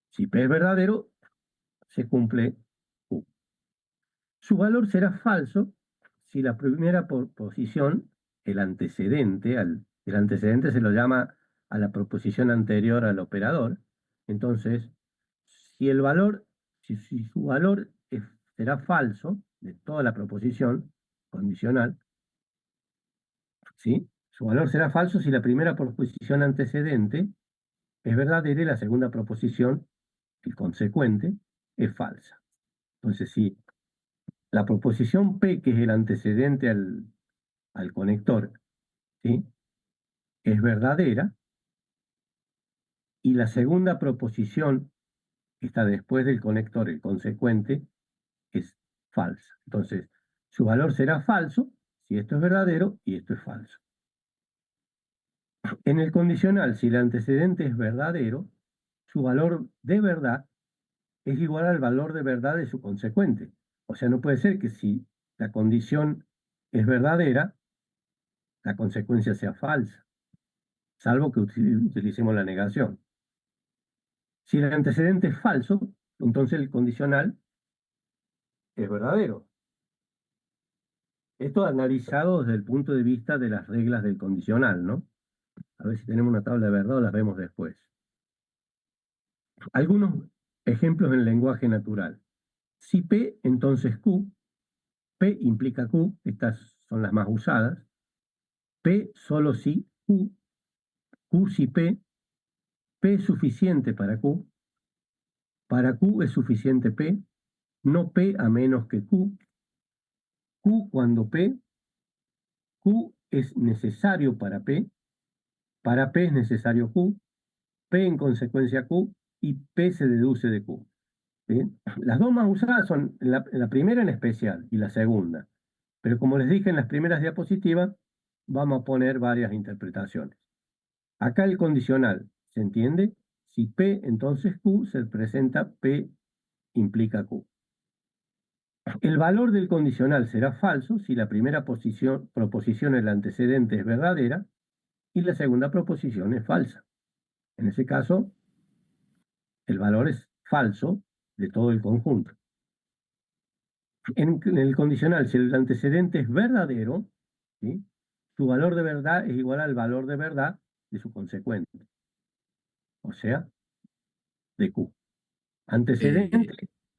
Si P es verdadero, se cumple Q. Su valor será falso si la primera proposición, el antecedente se lo llama a la proposición anterior al operador. Entonces, si el valor, si su valor será falso de toda la proposición condicional, ¿sí? Su valor será falso si la primera proposición antecedente es verdadera y la segunda proposición, el consecuente, es falsa. Entonces, si la proposición P, que es el antecedente al conector, ¿sí?, es verdadera, y la segunda proposición, que está después del conector, el consecuente, es falsa. Entonces, su valor será falso si esto es verdadero y esto es falso. En el condicional, si el antecedente es verdadero, su valor de verdad es igual al valor de verdad de su consecuente. O sea, no puede ser que si la condición es verdadera, la consecuencia sea falsa, salvo que utilicemos la negación. Si el antecedente es falso, entonces el condicional es verdadero. Esto analizado desde el punto de vista de las reglas del condicional, ¿no? A ver si tenemos una tabla de verdad o las vemos después. Algunos ejemplos en lenguaje natural. Si P, entonces Q. P implica Q, estas son las más usadas. P solo si Q. Q si P. P es suficiente para Q. Para Q es suficiente P. No P a menos que Q. Q cuando P. Q es necesario para P es necesario Q, P en consecuencia Q, y P se deduce de Q. ¿Bien? Las dos más usadas son la primera en especial y la segunda. Pero como les dije en las primeras diapositivas, vamos a poner varias interpretaciones. Acá el condicional, ¿se entiende? Si P, entonces Q, se presenta P implica Q. El valor del condicional será falso si la primera proposición, el antecedente, es verdadera y la segunda proposición es falsa. En ese caso, el valor es falso de todo el conjunto. En el condicional, si el antecedente es verdadero, ¿sí?, su valor de verdad es igual al valor de verdad de su consecuente, o sea, de Q. Antecedente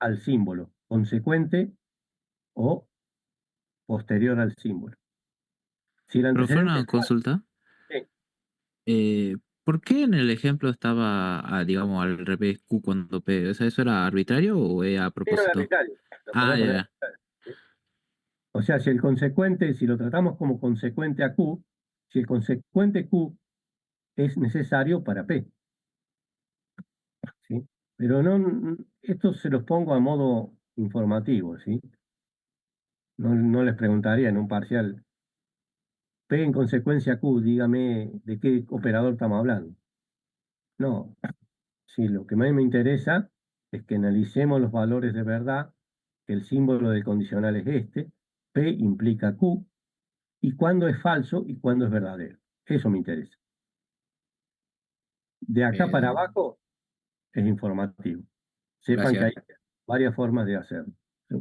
al símbolo, consecuente o posterior al símbolo. Si el Profe, antecedente una es falso, consulta. ¿Por qué en el ejemplo estaba, digamos, al revés Q cuando P? O sea, ¿eso era arbitrario o era a sí, no es propósito? arbitrario, lo Ah, podés ya, poner ya. arbitrario, ¿sí? O sea, si el consecuente, si lo tratamos como consecuente a Q, si el consecuente Q es necesario para P, ¿sí? Pero no, esto se los pongo a modo informativo, ¿sí? No les preguntaría en un parcial, P en consecuencia Q, dígame de qué operador estamos hablando. No, sí, lo que más me interesa es que analicemos los valores de verdad, que el símbolo del condicional es este, P implica Q, y cuándo es falso y cuándo es verdadero. Eso me interesa. De acá para abajo es informativo. Sepan que hay Gracias. varias formas de hacerlo. ¿Sí?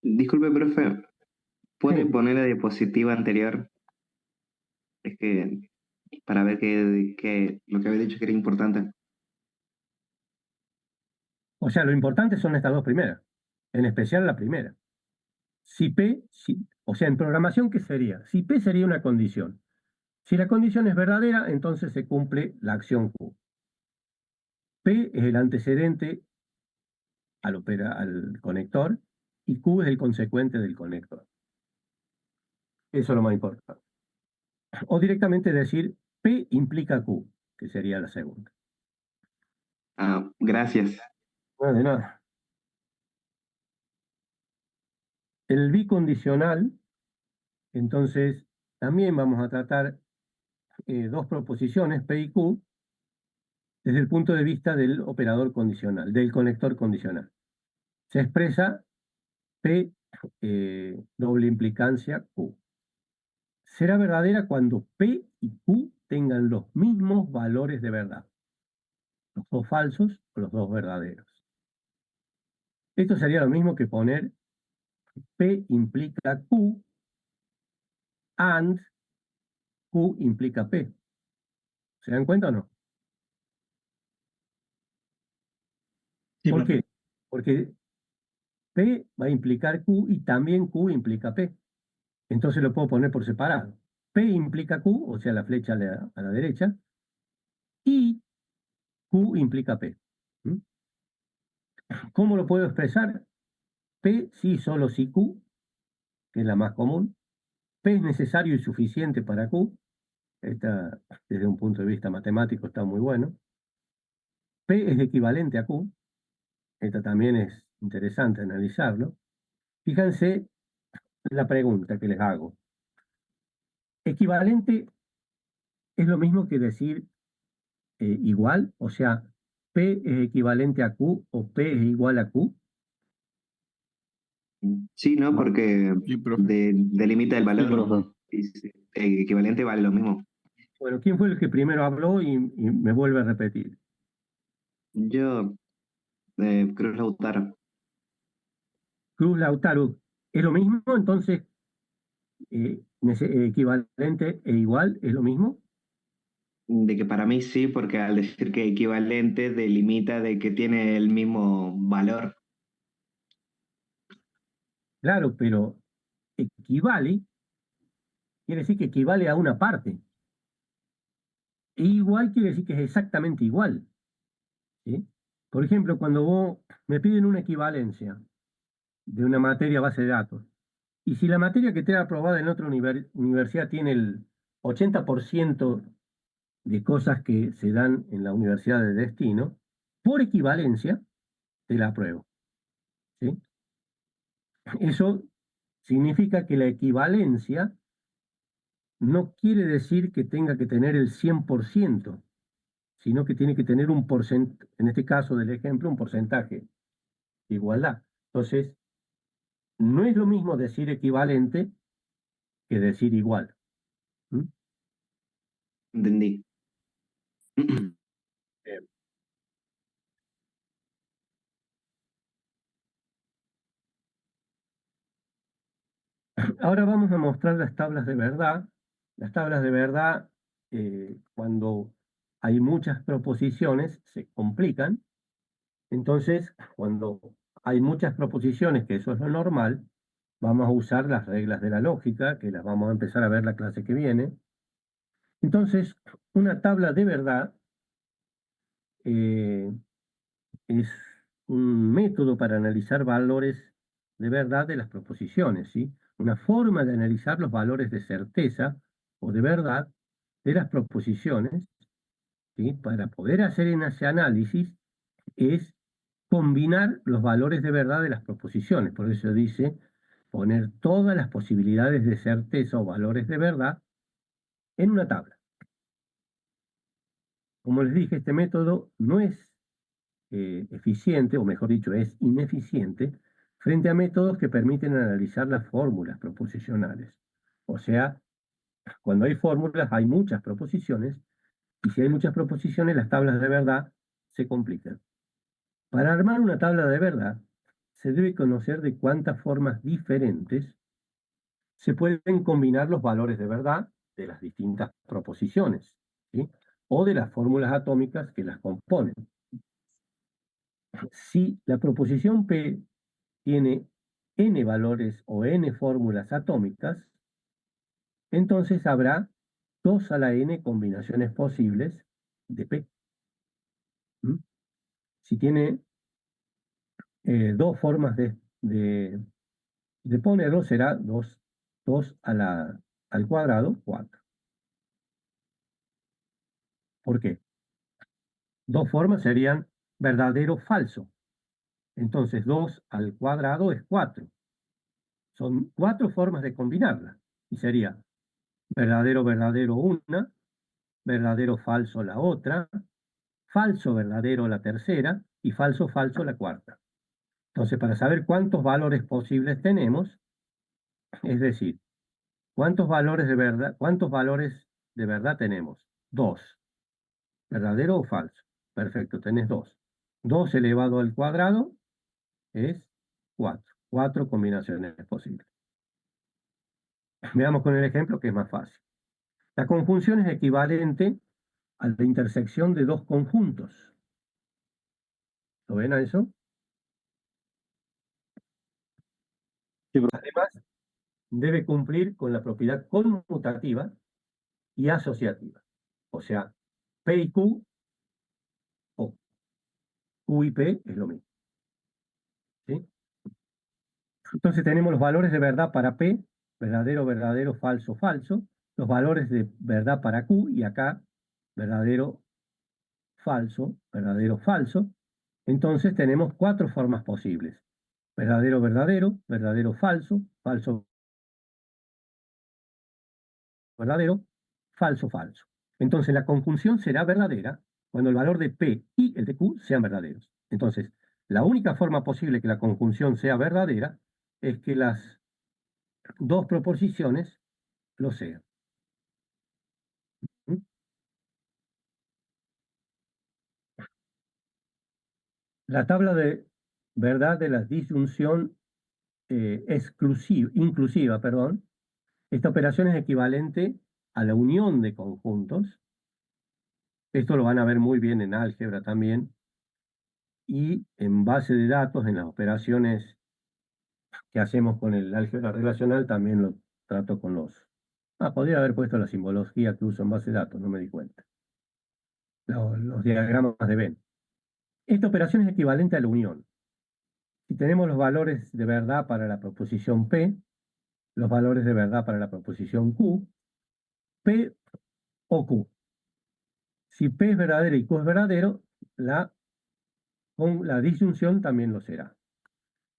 Disculpe, profe, ¿puede Sí. poner la diapositiva anterior? Es que para ver que lo que había dicho que era importante. O sea, lo importante son estas dos primeras, en especial la primera. Si P, o sea, en programación, ¿qué sería? Si P sería una condición. Si la condición es verdadera, entonces se cumple la acción Q. P es el antecedente al conector y Q es el consecuente del conector. Eso es lo más importante. O directamente decir P implica Q, que sería la segunda. Ah, gracias. No, de nada. El bicondicional, entonces, también vamos a tratar dos proposiciones, P y Q, desde el punto de vista del operador condicional, del conector condicional. Se expresa P doble implicancia Q. Será verdadera cuando P y Q tengan los mismos valores de verdad, los dos falsos o los dos verdaderos. Esto sería lo mismo que poner P implica Q and Q implica P. ¿Se dan cuenta o no? Sí, ¿Por profe. qué? Porque P va a implicar Q y también Q implica P. Entonces lo puedo poner por separado. P implica Q, o sea, la flecha a la derecha, y Q implica P. ¿Mm? ¿Cómo lo puedo expresar? P sí, solo si Q, que es la más común. P es necesario y suficiente para Q. Esta, desde un punto de vista matemático, está muy bueno. P es equivalente a Q. Esta también es interesante analizarlo. Fíjense la pregunta que les hago. Equivalente es lo mismo que decir igual, o sea, P es equivalente a Q o P es igual a Q. Sí, ¿no? Porque delimita el Sí, valor. profe. Y equivalente vale lo mismo. Bueno, ¿quién fue el que primero habló y me vuelve a repetir? Yo, Cruz Lautaro, Cruz Lautaro, ¿es lo mismo? Entonces, equivalente e igual, ¿es lo mismo? de que para mí sí, porque al decir que equivalente delimita de que tiene el mismo valor. Claro, pero equivale, quiere decir que equivale a una parte. E igual quiere decir que es exactamente igual. ¿Sí? Por ejemplo, cuando vos me piden una equivalencia de una materia base de datos, y si la materia que te ha aprobada en otra universidad tiene el 80% de cosas que se dan en la universidad de destino, por equivalencia te la apruebo. ¿Sí? Eso significa que la equivalencia no quiere decir que tenga que tener el 100%, sino que tiene que tener un porcentaje, en este caso del ejemplo, un porcentaje de igualdad. Entonces, no es lo mismo decir equivalente que decir igual. ¿Mm? Entendí. Bien. Ahora vamos a mostrar las tablas de verdad. Las tablas de verdad, cuando hay muchas proposiciones, se complican. Entonces, cuando hay muchas proposiciones, que eso es lo normal, vamos a usar las reglas de la lógica, que las vamos a empezar a ver la clase que viene. Entonces, una tabla de verdad es un método para analizar valores de verdad de las proposiciones, ¿sí? Una forma de analizar los valores de certeza o de verdad de las proposiciones, ¿sí? Para poder hacer en ese análisis es combinar los valores de verdad de las proposiciones. Por eso dice poner todas las posibilidades de certeza o valores de verdad en una tabla. Como les dije, este método no es eficiente, o mejor dicho, es ineficiente, frente a métodos que permiten analizar las fórmulas proposicionales. O sea, cuando hay fórmulas hay muchas proposiciones, y si hay muchas proposiciones, las tablas de verdad se complican. Para armar una tabla de verdad, se debe conocer de cuántas formas diferentes se pueden combinar los valores de verdad de las distintas proposiciones, ¿sí? O de las fórmulas atómicas que las componen. Si la proposición P tiene n valores o n fórmulas atómicas, entonces habrá 2 a la n combinaciones posibles de P. ¿Mm? Si tiene dos formas de ponerlo, será 2 al cuadrado, 4. ¿Por qué? Dos formas serían verdadero o falso. Entonces 2 al cuadrado es 4. Son 4 formas de combinarla. Y sería verdadero, verdadero una, verdadero, falso la otra, falso, verdadero la tercera y falso, falso la cuarta. Entonces, para saber cuántos valores posibles tenemos, es decir, cuántos valores de verdad tenemos. 2. ¿Verdadero o falso? Perfecto, tenés 2. 2 elevado al cuadrado es 4. 4 combinaciones posibles. Veamos con el ejemplo que es más fácil. La conjunción es equivalente a la intersección de dos conjuntos. ¿Lo ven a eso? Además, debe cumplir con la propiedad conmutativa y asociativa. O sea, P y Q, o Q y P es lo mismo. ¿Sí? Entonces tenemos los valores de verdad para P, verdadero, verdadero, falso, falso. Los valores de verdad para Q, y acá, verdadero, falso, verdadero, falso. Entonces tenemos 4 formas posibles. Verdadero, verdadero, verdadero, falso, falso, verdadero, falso, falso. Entonces la conjunción será verdadera cuando el valor de P y el de Q sean verdaderos. Entonces, la única forma posible que la conjunción sea verdadera es que las dos proposiciones lo sean. ¿Mm? La tabla de verdad de la disyunción inclusiva, esta operación es equivalente a la unión de conjuntos. Esto lo van a ver muy bien en álgebra también. Y en base de datos, en las operaciones que hacemos con el álgebra relacional, también lo trato con los... podría haber puesto la simbología que uso en base de datos, no me di cuenta. Los diagramas de Venn. Esta operación es equivalente a la unión. Si tenemos los valores de verdad para la proposición P, los valores de verdad para la proposición Q, P o Q. Si P es verdadero y Q es verdadero, con la disyunción también lo será.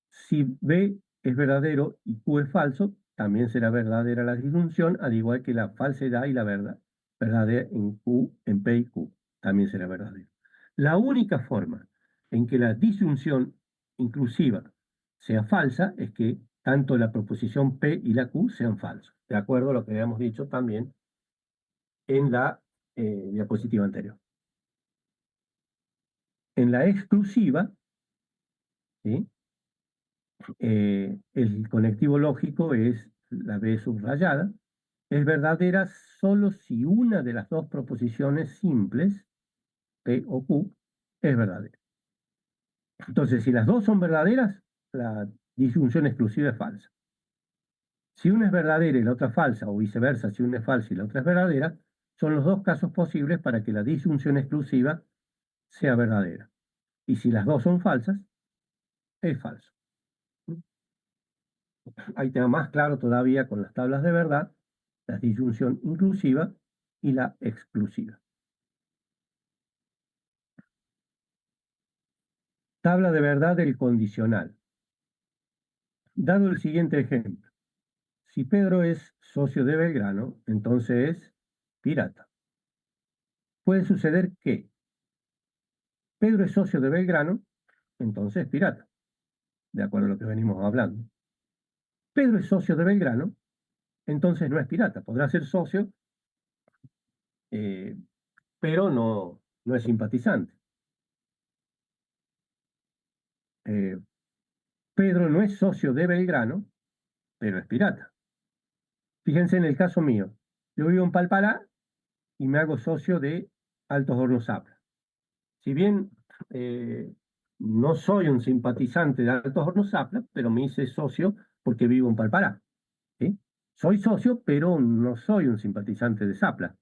Si B es verdadero y Q es falso, también será verdadera la disyunción, al igual que la falsedad y la verdad. Verdadera en P y Q, también será verdadero. La única forma en que la disyunción inclusiva sea falsa es que tanto la proposición P y la Q sean falsos, de acuerdo a lo que habíamos dicho también en la diapositiva anterior. En la exclusiva, ¿sí? El conectivo lógico es la B subrayada, es verdadera solo si una de las dos proposiciones simples, P o Q, es verdadera. Entonces, si las dos son verdaderas, la disyunción exclusiva es falsa. Si una es verdadera y la otra falsa, o viceversa, si una es falsa y la otra es verdadera, son los dos casos posibles para que la disyunción exclusiva sea verdadera. Y si las dos son falsas, es falso. Ahí te va más claro todavía con las tablas de verdad, la disyunción inclusiva y la exclusiva. Tabla de verdad del condicional. Dado el siguiente ejemplo, si Pedro es socio de Belgrano, entonces es pirata. Puede suceder que Pedro es socio de Belgrano, entonces es pirata, de acuerdo a lo que venimos hablando. Pedro es socio de Belgrano, entonces no es pirata. Podrá ser socio, pero no es simpatizante. Pedro no es socio de Belgrano, pero es pirata. Fíjense en el caso mío. Yo vivo en Palpalá y me hago socio de Altos Hornos Zapla. Si bien no soy un simpatizante de Altos Hornos Zapla, pero me hice socio porque vivo en Palpalá. ¿Sí? Soy socio, pero no soy un simpatizante de Zapla.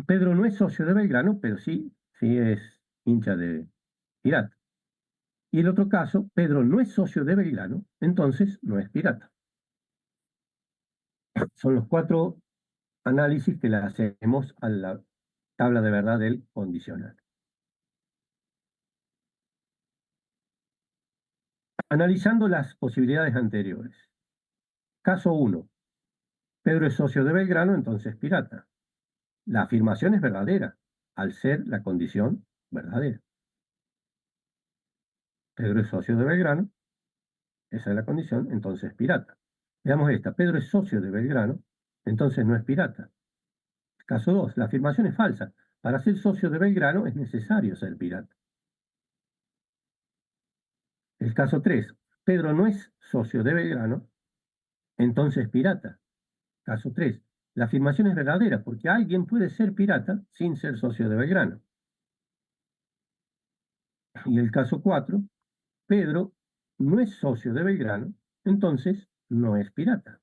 Pedro no es socio de Belgrano, pero sí es hincha de pirata. Y el otro caso, Pedro no es socio de Belgrano, entonces no es pirata. Son los 4 análisis que le hacemos a la tabla de verdad del condicional. Analizando las posibilidades anteriores. Caso 1. Pedro es socio de Belgrano, entonces pirata. La afirmación es verdadera, al ser la condición verdadera. Pedro es socio de Belgrano, esa es la condición, entonces pirata. Veamos esta, Pedro es socio de Belgrano, entonces no es pirata. Caso 2, la afirmación es falsa. Para ser socio de Belgrano es necesario ser pirata. El caso 3, Pedro no es socio de Belgrano, entonces pirata. Caso 3, la afirmación es verdadera porque alguien puede ser pirata sin ser socio de Belgrano. Y el caso 4, Pedro no es socio de Belgrano, entonces no es pirata.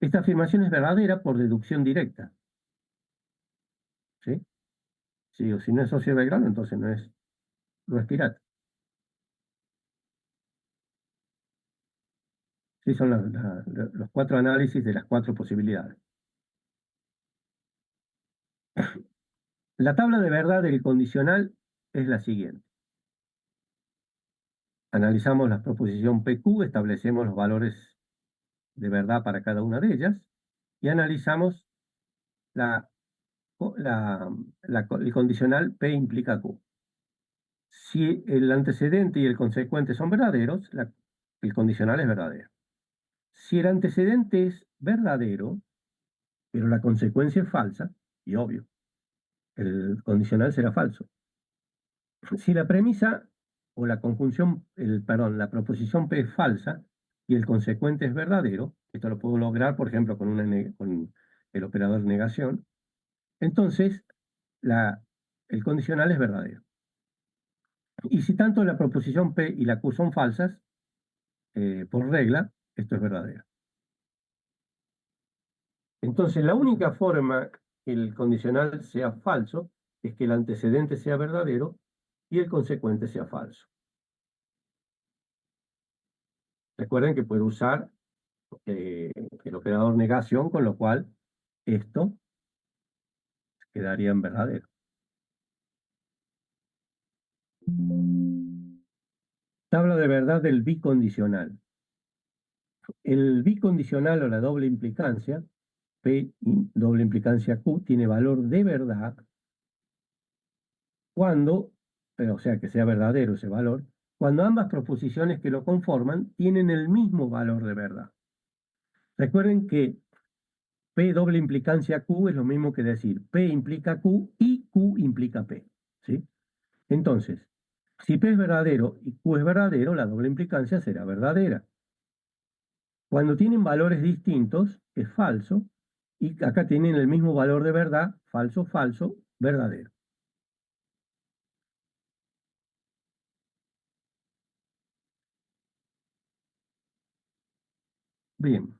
Esta afirmación es verdadera por deducción directa. ¿Sí? Si no es socio de Belgrano, entonces no es pirata. Sí, son los 4 análisis de las 4 posibilidades. La tabla de verdad del condicional es la siguiente. Analizamos la proposición PQ, establecemos los valores de verdad para cada una de ellas y analizamos el condicional P implica Q. Si el antecedente y el consecuente son verdaderos, el condicional es verdadero. Si el antecedente es verdadero, pero la consecuencia es falsa, y obvio, el condicional será falso. Si la premisa o la conjunción, la proposición P es falsa y el consecuente es verdadero, esto lo puedo lograr, por ejemplo, con el operador negación, entonces el condicional es verdadero. Y si tanto la proposición P y la Q son falsas, por regla, esto es verdadero. Entonces, la única forma que el condicional sea falso es que el antecedente sea verdadero y el consecuente sea falso. Recuerden que puede usar el operador negación, con lo cual esto quedaría en verdadero. Tabla de verdad del bicondicional. El bicondicional o la doble implicancia, P y doble implicancia Q, tiene valor de verdad cuando, o sea que sea verdadero ese valor, cuando ambas proposiciones que lo conforman tienen el mismo valor de verdad. Recuerden que P doble implicancia Q es lo mismo que decir P implica Q y Q implica P. ¿Sí? Entonces, si P es verdadero y Q es verdadero, la doble implicancia será verdadera. Cuando tienen valores distintos, es falso, y acá tienen el mismo valor de verdad, falso, falso, verdadero. Bien.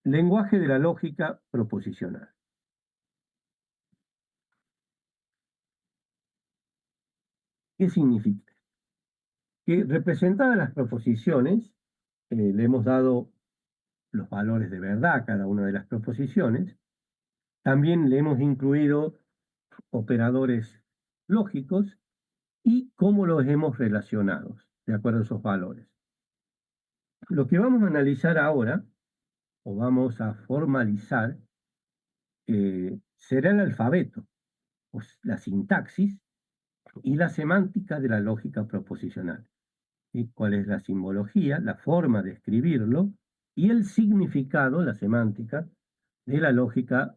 Lenguaje de la lógica proposicional. ¿Qué significa? Que representadas las proposiciones, le hemos dado los valores de verdad a cada una de las proposiciones. También le hemos incluido operadores lógicos y cómo los hemos relacionado de acuerdo a esos valores. Lo que vamos a analizar ahora, o vamos a formalizar, será el alfabeto, la sintaxis y la semántica de la lógica proposicional. ¿Sí? ¿Cuál es la simbología, la forma de escribirlo y el significado, la semántica, de la lógica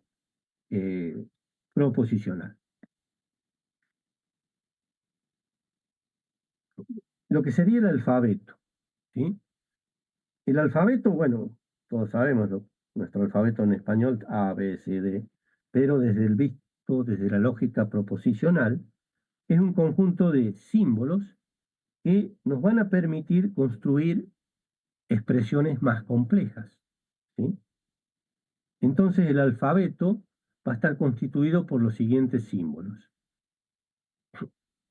proposicional? Lo que sería el alfabeto. ¿Sí? El alfabeto, bueno, todos sabemos, nuestro alfabeto en español, A, B, C, D, pero desde el visto, desde la lógica proposicional, es un conjunto de símbolos que nos van a permitir construir expresiones más complejas. ¿Sí? Entonces el alfabeto va a estar constituido por los siguientes símbolos.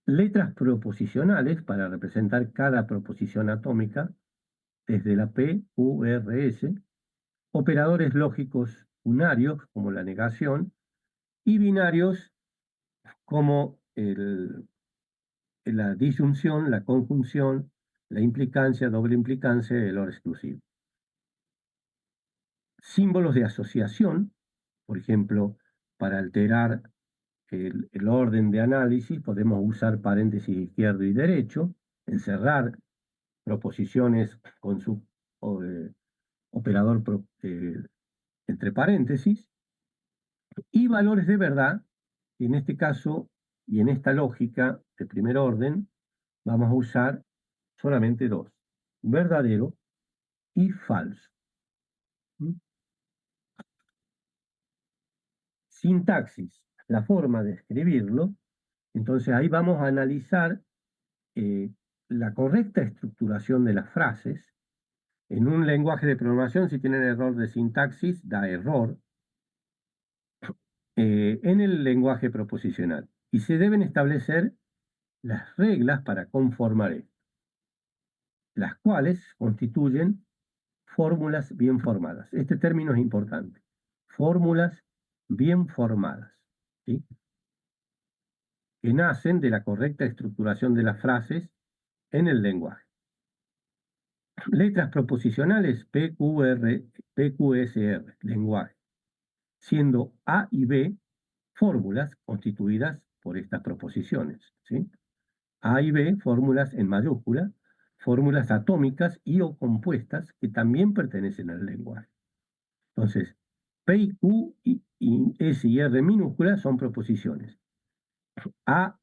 Letras proposicionales para representar cada proposición atómica, desde la P, Q, R, S, operadores lógicos unarios, como la negación, y binarios, como la disyunción, la conjunción, la implicancia, doble implicancia y el or exclusivo. Símbolos de asociación, por ejemplo, para alterar el orden de análisis, podemos usar paréntesis izquierdo y derecho, encerrar proposiciones con su operador entre paréntesis, y valores de verdad, y en este caso, y en esta lógica de primer orden, vamos a usar solamente dos, verdadero y falso. ¿Mm? Sintaxis, la forma de escribirlo, entonces ahí vamos a analizar la correcta estructuración de las frases. En un lenguaje de programación, si tienen error de sintaxis, da error en el lenguaje proposicional. Y se deben establecer las reglas para conformar esto, las cuales constituyen fórmulas bien formadas. Este término es importante. Fórmulas bien formadas, ¿sí? Que nacen de la correcta estructuración de las frases en el lenguaje. Letras proposicionales PQR, PQSR, lenguaje, siendo A y B fórmulas constituidas por estas proposiciones, ¿sí? A y B, fórmulas en mayúscula, fórmulas atómicas y o compuestas que también pertenecen al lenguaje. Entonces, P y Q y S y R minúsculas son proposiciones. A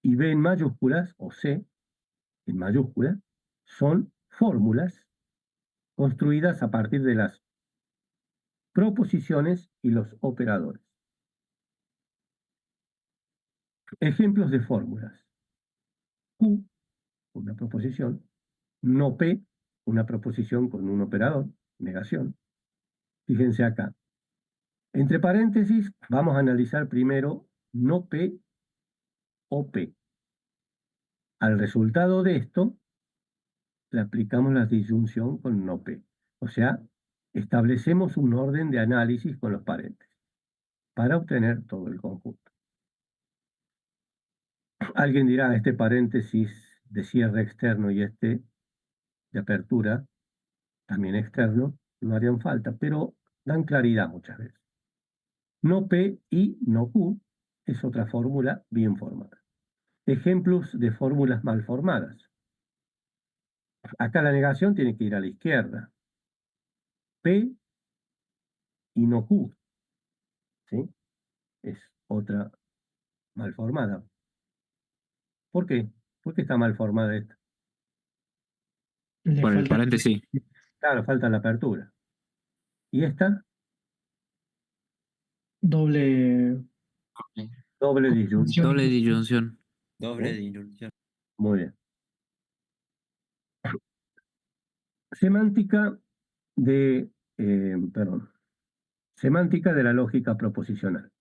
y B en mayúsculas, o C en mayúscula, son fórmulas construidas a partir de las proposiciones y los operadores. Ejemplos de fórmulas. Q, una proposición. No P, una proposición con un operador, negación. Fíjense acá. Entre paréntesis, vamos a analizar primero no P o P. Al resultado de esto, le aplicamos la disyunción con no P. O sea, establecemos un orden de análisis con los paréntesis para obtener todo el conjunto. Alguien dirá, este paréntesis de cierre externo y este de apertura, también externo, no harían falta, pero dan claridad muchas veces. No P y no Q es otra fórmula bien formada. Ejemplos de fórmulas mal formadas. Acá la negación tiene que ir a la izquierda. P y no Q. ¿Sí? Es otra mal formada. ¿Por qué? ¿Por qué está mal formada esta? Le Por el falta paréntesis. Claro, falta la apertura. ¿Y esta? doble Doble disyunción. Doble disyunción. Doble disyunción. Muy bien. Semántica semántica de la lógica proposicional.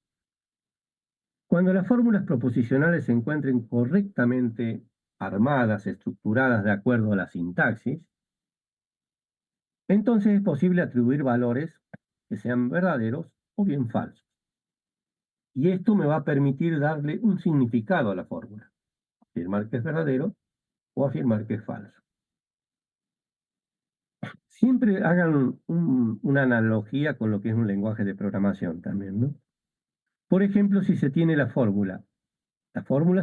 Cuando las fórmulas proposicionales se encuentren correctamente armadas, estructuradas de acuerdo a la sintaxis, entonces es posible atribuir valores que sean verdaderos o bien falsos. Y esto me va a permitir darle un significado a la fórmula. Afirmar que es verdadero o afirmar que es falso. Siempre hagan una analogía con lo que es un lenguaje de programación también, ¿no? Por ejemplo, si se tiene la fórmula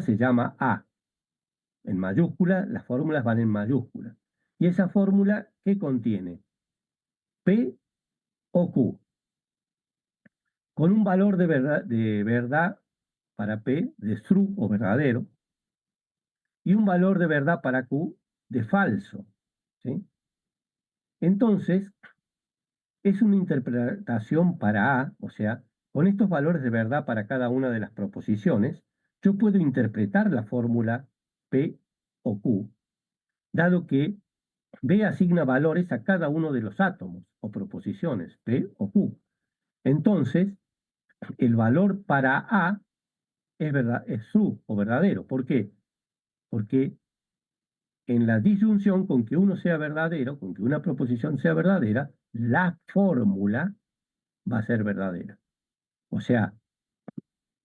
se llama A. En mayúscula, las fórmulas van en mayúscula. ¿Y esa fórmula qué contiene? P o Q. Con un valor de verdad para P, de true o verdadero, y un valor de verdad para Q, de falso. ¿Sí? Entonces, es una interpretación para A, o sea, con estos valores de verdad para cada una de las proposiciones, yo puedo interpretar la fórmula P o Q, dado que B asigna valores a cada uno de los átomos o proposiciones, P o Q. Entonces, el valor para A es true o verdadero. ¿Por qué? Porque en la disyunción, con que uno sea verdadero, con que una proposición sea verdadera, la fórmula va a ser verdadera. O sea,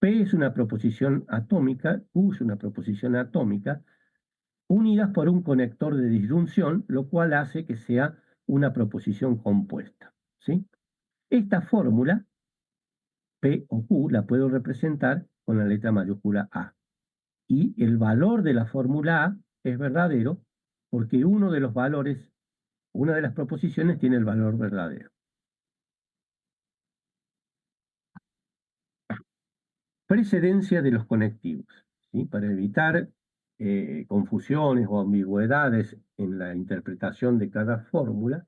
P es una proposición atómica, Q es una proposición atómica, unidas por un conector de disyunción, lo cual hace que sea una proposición compuesta. ¿Sí? Esta fórmula, P o Q, la puedo representar con la letra mayúscula A. Y el valor de la fórmula A es verdadero porque uno de los valores, una de las proposiciones tiene el valor verdadero. Precedencia de los conectivos. ¿Sí? Para evitar confusiones o ambigüedades en la interpretación de cada fórmula,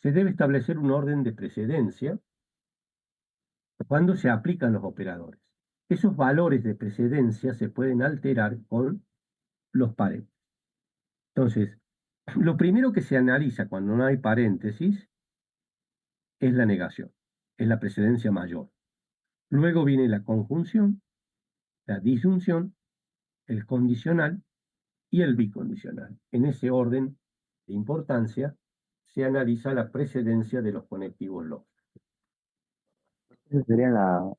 se debe establecer un orden de precedencia cuando se aplican los operadores. Esos valores de precedencia se pueden alterar con los paréntesis. Entonces, lo primero que se analiza cuando no hay paréntesis es la negación, es la precedencia mayor. Luego viene la conjunción, la disyunción, el condicional y el bicondicional. En ese orden de importancia se analiza la precedencia de los conectivos lógicos. Esa sería la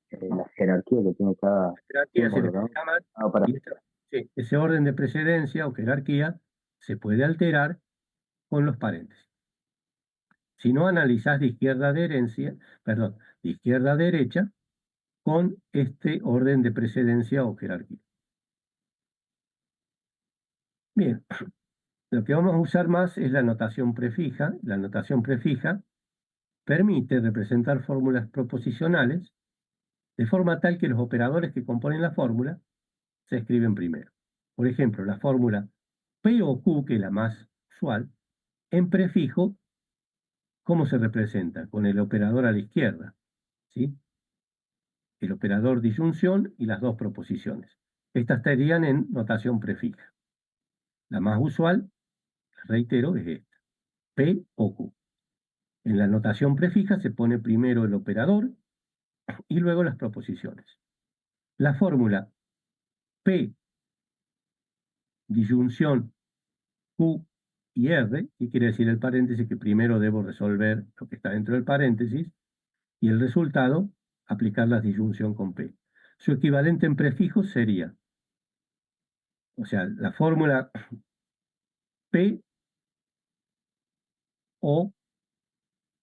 jerarquía que tiene cada Jerarquía se le símbolo, ¿no? llama, sí, ese orden de precedencia o jerarquía se puede alterar con los paréntesis. Si no analizás de izquierda a derecha con este orden de precedencia o jerarquía. Bien, lo que vamos a usar más es la notación prefija. La notación prefija permite representar fórmulas proposicionales de forma tal que los operadores que componen la fórmula se escriben primero. Por ejemplo, la fórmula P o Q, que es la más usual, en prefijo, ¿cómo se representa? Con el operador a la izquierda, ¿sí? El operador disyunción y las dos proposiciones. Estas estarían en notación prefija. La más usual, reitero, es esta, P o Q. En la notación prefija se pone primero el operador y luego las proposiciones. La fórmula P, disyunción, Q y R, que quiere decir el paréntesis, que primero debo resolver lo que está dentro del paréntesis, y el resultado, aplicar la disyunción con P. Su equivalente en prefijos sería, o sea, la fórmula P o,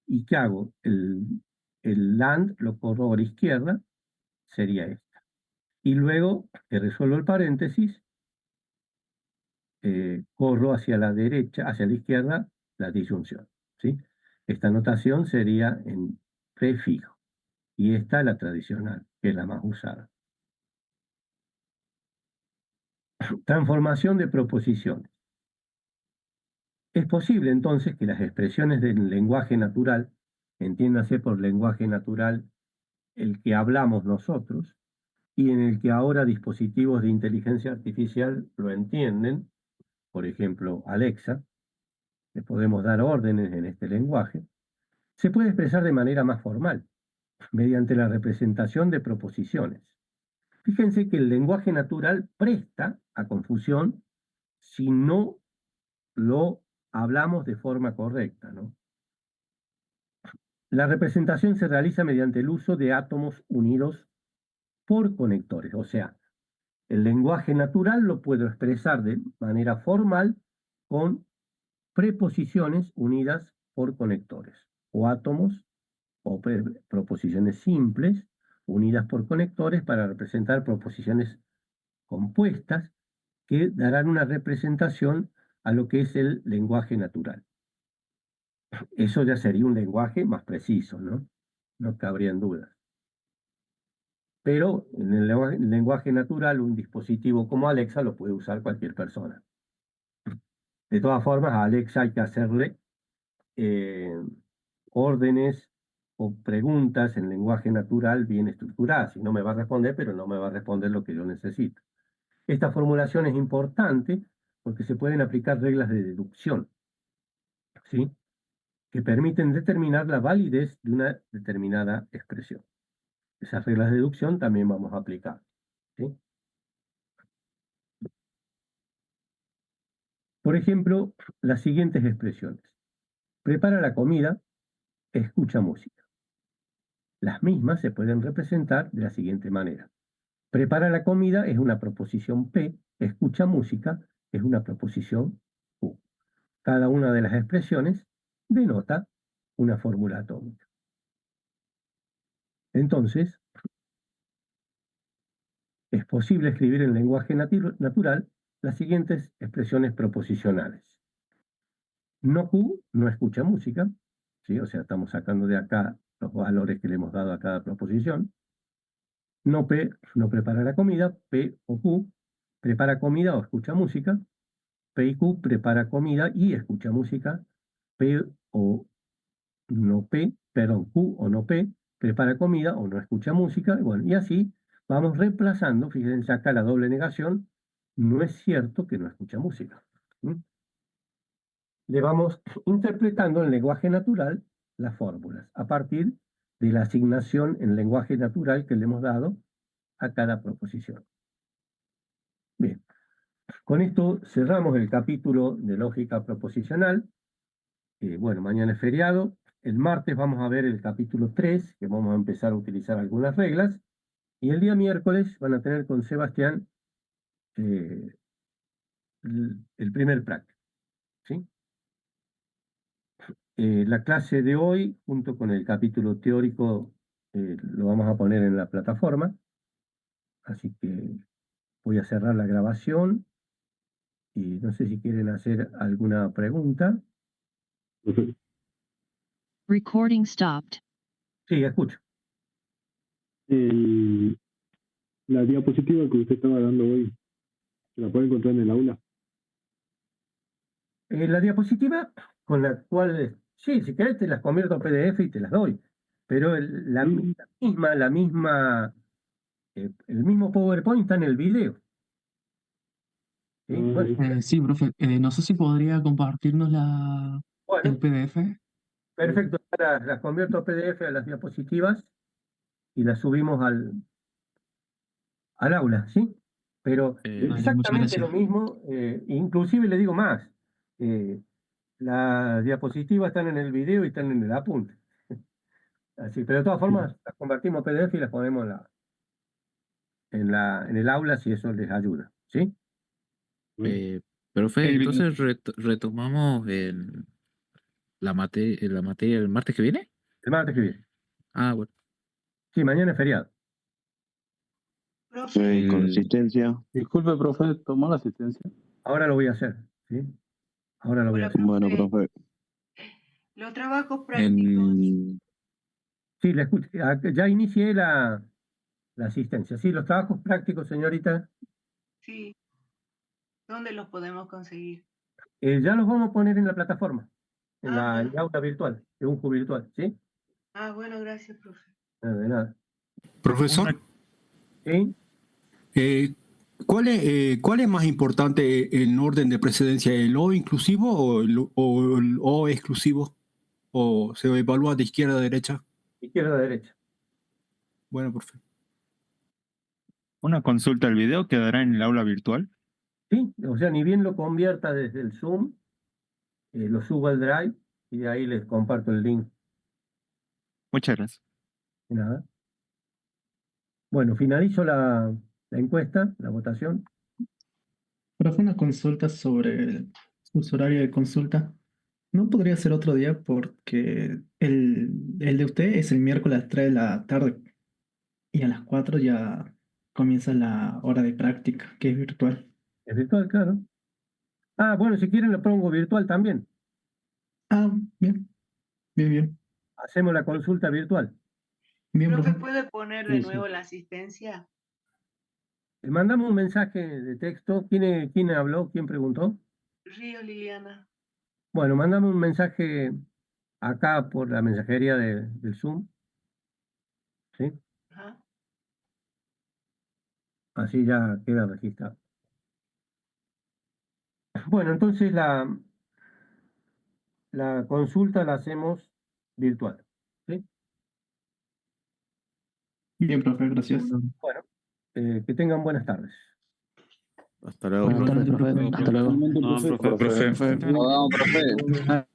¿y qué hago? El land lo corro a la izquierda, sería esta. Y luego que resuelvo el paréntesis, corro hacia la derecha, hacia la izquierda, la disyunción. ¿Sí? Esta notación sería en prefijo. Y esta es la tradicional, que es la más usada. Transformación de proposiciones. Es posible entonces que las expresiones del lenguaje natural, entiéndase por lenguaje natural el que hablamos nosotros, y en el que ahora dispositivos de inteligencia artificial lo entienden, por ejemplo, Alexa, le podemos dar órdenes en este lenguaje, se puede expresar de manera más formal, mediante la representación de proposiciones. Fíjense que el lenguaje natural presta a confusión si no lo hablamos de forma correcta, ¿no? La representación se realiza mediante el uso de átomos unidos por conectores, o sea, el lenguaje natural lo puedo expresar de manera formal con preposiciones unidas por conectores, o átomos o proposiciones simples unidas por conectores para representar proposiciones compuestas que darán una representación a lo que es el lenguaje natural. Eso ya sería un lenguaje más preciso, ¿no? No cabrían dudas. Pero en el lenguaje natural, un dispositivo como Alexa lo puede usar cualquier persona. De todas formas, a Alexa hay que hacerle órdenes o preguntas en lenguaje natural bien estructuradas. Si no me va a responder, pero no me va a responder lo que yo necesito. Esta formulación es importante porque se pueden aplicar reglas de deducción, ¿sí?, que permiten determinar la validez de una determinada expresión. Esas reglas de deducción también vamos a aplicar, ¿sí? Por ejemplo, las siguientes expresiones. Prepara la comida, escucha música. Las mismas se pueden representar de la siguiente manera. Prepara la comida es una proposición P, escucha música es una proposición Q. Cada una de las expresiones denota una fórmula atómica. Entonces, es posible escribir en lenguaje natural las siguientes expresiones proposicionales. No Q no escucha música, ¿sí? O sea, estamos sacando de acá los valores que le hemos dado a cada proposición. No P no prepara la comida, P o Q prepara comida o escucha música, P y Q prepara comida y escucha música, P o no P, perdón, Q o no P prepara comida o no escucha música, y así vamos reemplazando. Fíjense acá la doble negación, no es cierto que no escucha música. Le vamos interpretando en lenguaje natural las fórmulas, a partir de la asignación en lenguaje natural que le hemos dado a cada proposición. Bien, con esto cerramos el capítulo de lógica proposicional. Bueno, mañana es feriado. El martes vamos a ver el capítulo 3, que vamos a empezar a utilizar algunas reglas. Y el día miércoles van a tener con Sebastián el primer práctico, ¿sí? La clase de hoy, junto con el capítulo teórico, lo vamos a poner en la plataforma. Así que voy a cerrar la grabación. Y no sé si quieren hacer alguna pregunta. Recording stopped. Sí, escucho. La diapositiva que usted estaba dando hoy, ¿se la puede encontrar en el aula? La diapositiva con la cual, sí, si querés te las convierto a PDF y te las doy. Pero el mismo PowerPoint está en el video. ¿Sí? Bueno, Sí, profe, no sé si podría compartirnos el PDF. perfecto. Ahora las convierto a PDF a las diapositivas y las subimos al aula, ¿sí? Pero exactamente lo mismo, inclusive le digo más, las diapositivas están en el video y están en el apunte. Así, pero de todas formas las convertimos a PDF y las ponemos en el aula si eso les ayuda, ¿sí? Profe, entonces retomamos la materia el martes que viene. El martes que viene. Ah, bueno. Sí, mañana es feriado. Con asistencia. Disculpe, profe, ¿tomó la asistencia? Ahora lo voy a hacer, ¿sí? Ahora lo voy a hacer. Bueno, profe. Los trabajos prácticos. Sí, le escucho. Ya inicié la asistencia. Sí, los trabajos prácticos, señorita. Sí. ¿Dónde los podemos conseguir? Ya los vamos a poner en la plataforma, en Ah, el aula virtual, en UNJU virtual, ¿sí? bueno, gracias, profe. De nada. Profesor, ¿Sí? ¿cuál es más importante en orden de precedencia, el O inclusivo o el O exclusivo? ¿O se evalúa de izquierda a derecha? Izquierda a derecha. Bueno, perfecto. ¿Una consulta del video quedará en el aula virtual? Sí, o sea, ni bien lo convierta desde el Zoom, lo subo al Drive y de ahí les comparto el link. Muchas gracias. De nada. Bueno, finalizo la encuesta, la votación. Profe, una consulta sobre el uso horario de consulta. No podría ser otro día porque el de usted es el miércoles a las 3 de la tarde y a las 4 ya comienza la hora de práctica, que es virtual. Es virtual, claro. Bueno, si quieren lo pongo virtual también. Bien. Bien. Hacemos la consulta virtual. Bien, Profe, profe. ¿puede poner de nuevo la asistencia? Le mandamos un mensaje de texto. ¿Quién habló? ¿Quién preguntó? Río Liliana. Bueno, mandame un mensaje acá por la mensajería del Zoom. ¿Sí? Ajá. Así ya queda registrado. Bueno, entonces la consulta la hacemos virtual. ¿Sí? Bien, profe, gracias. Bueno, que tengan buenas tardes. Hasta luego, Buenas profe. tardes, profe. Hasta luego. No, profe. Profe. Profe. Profe.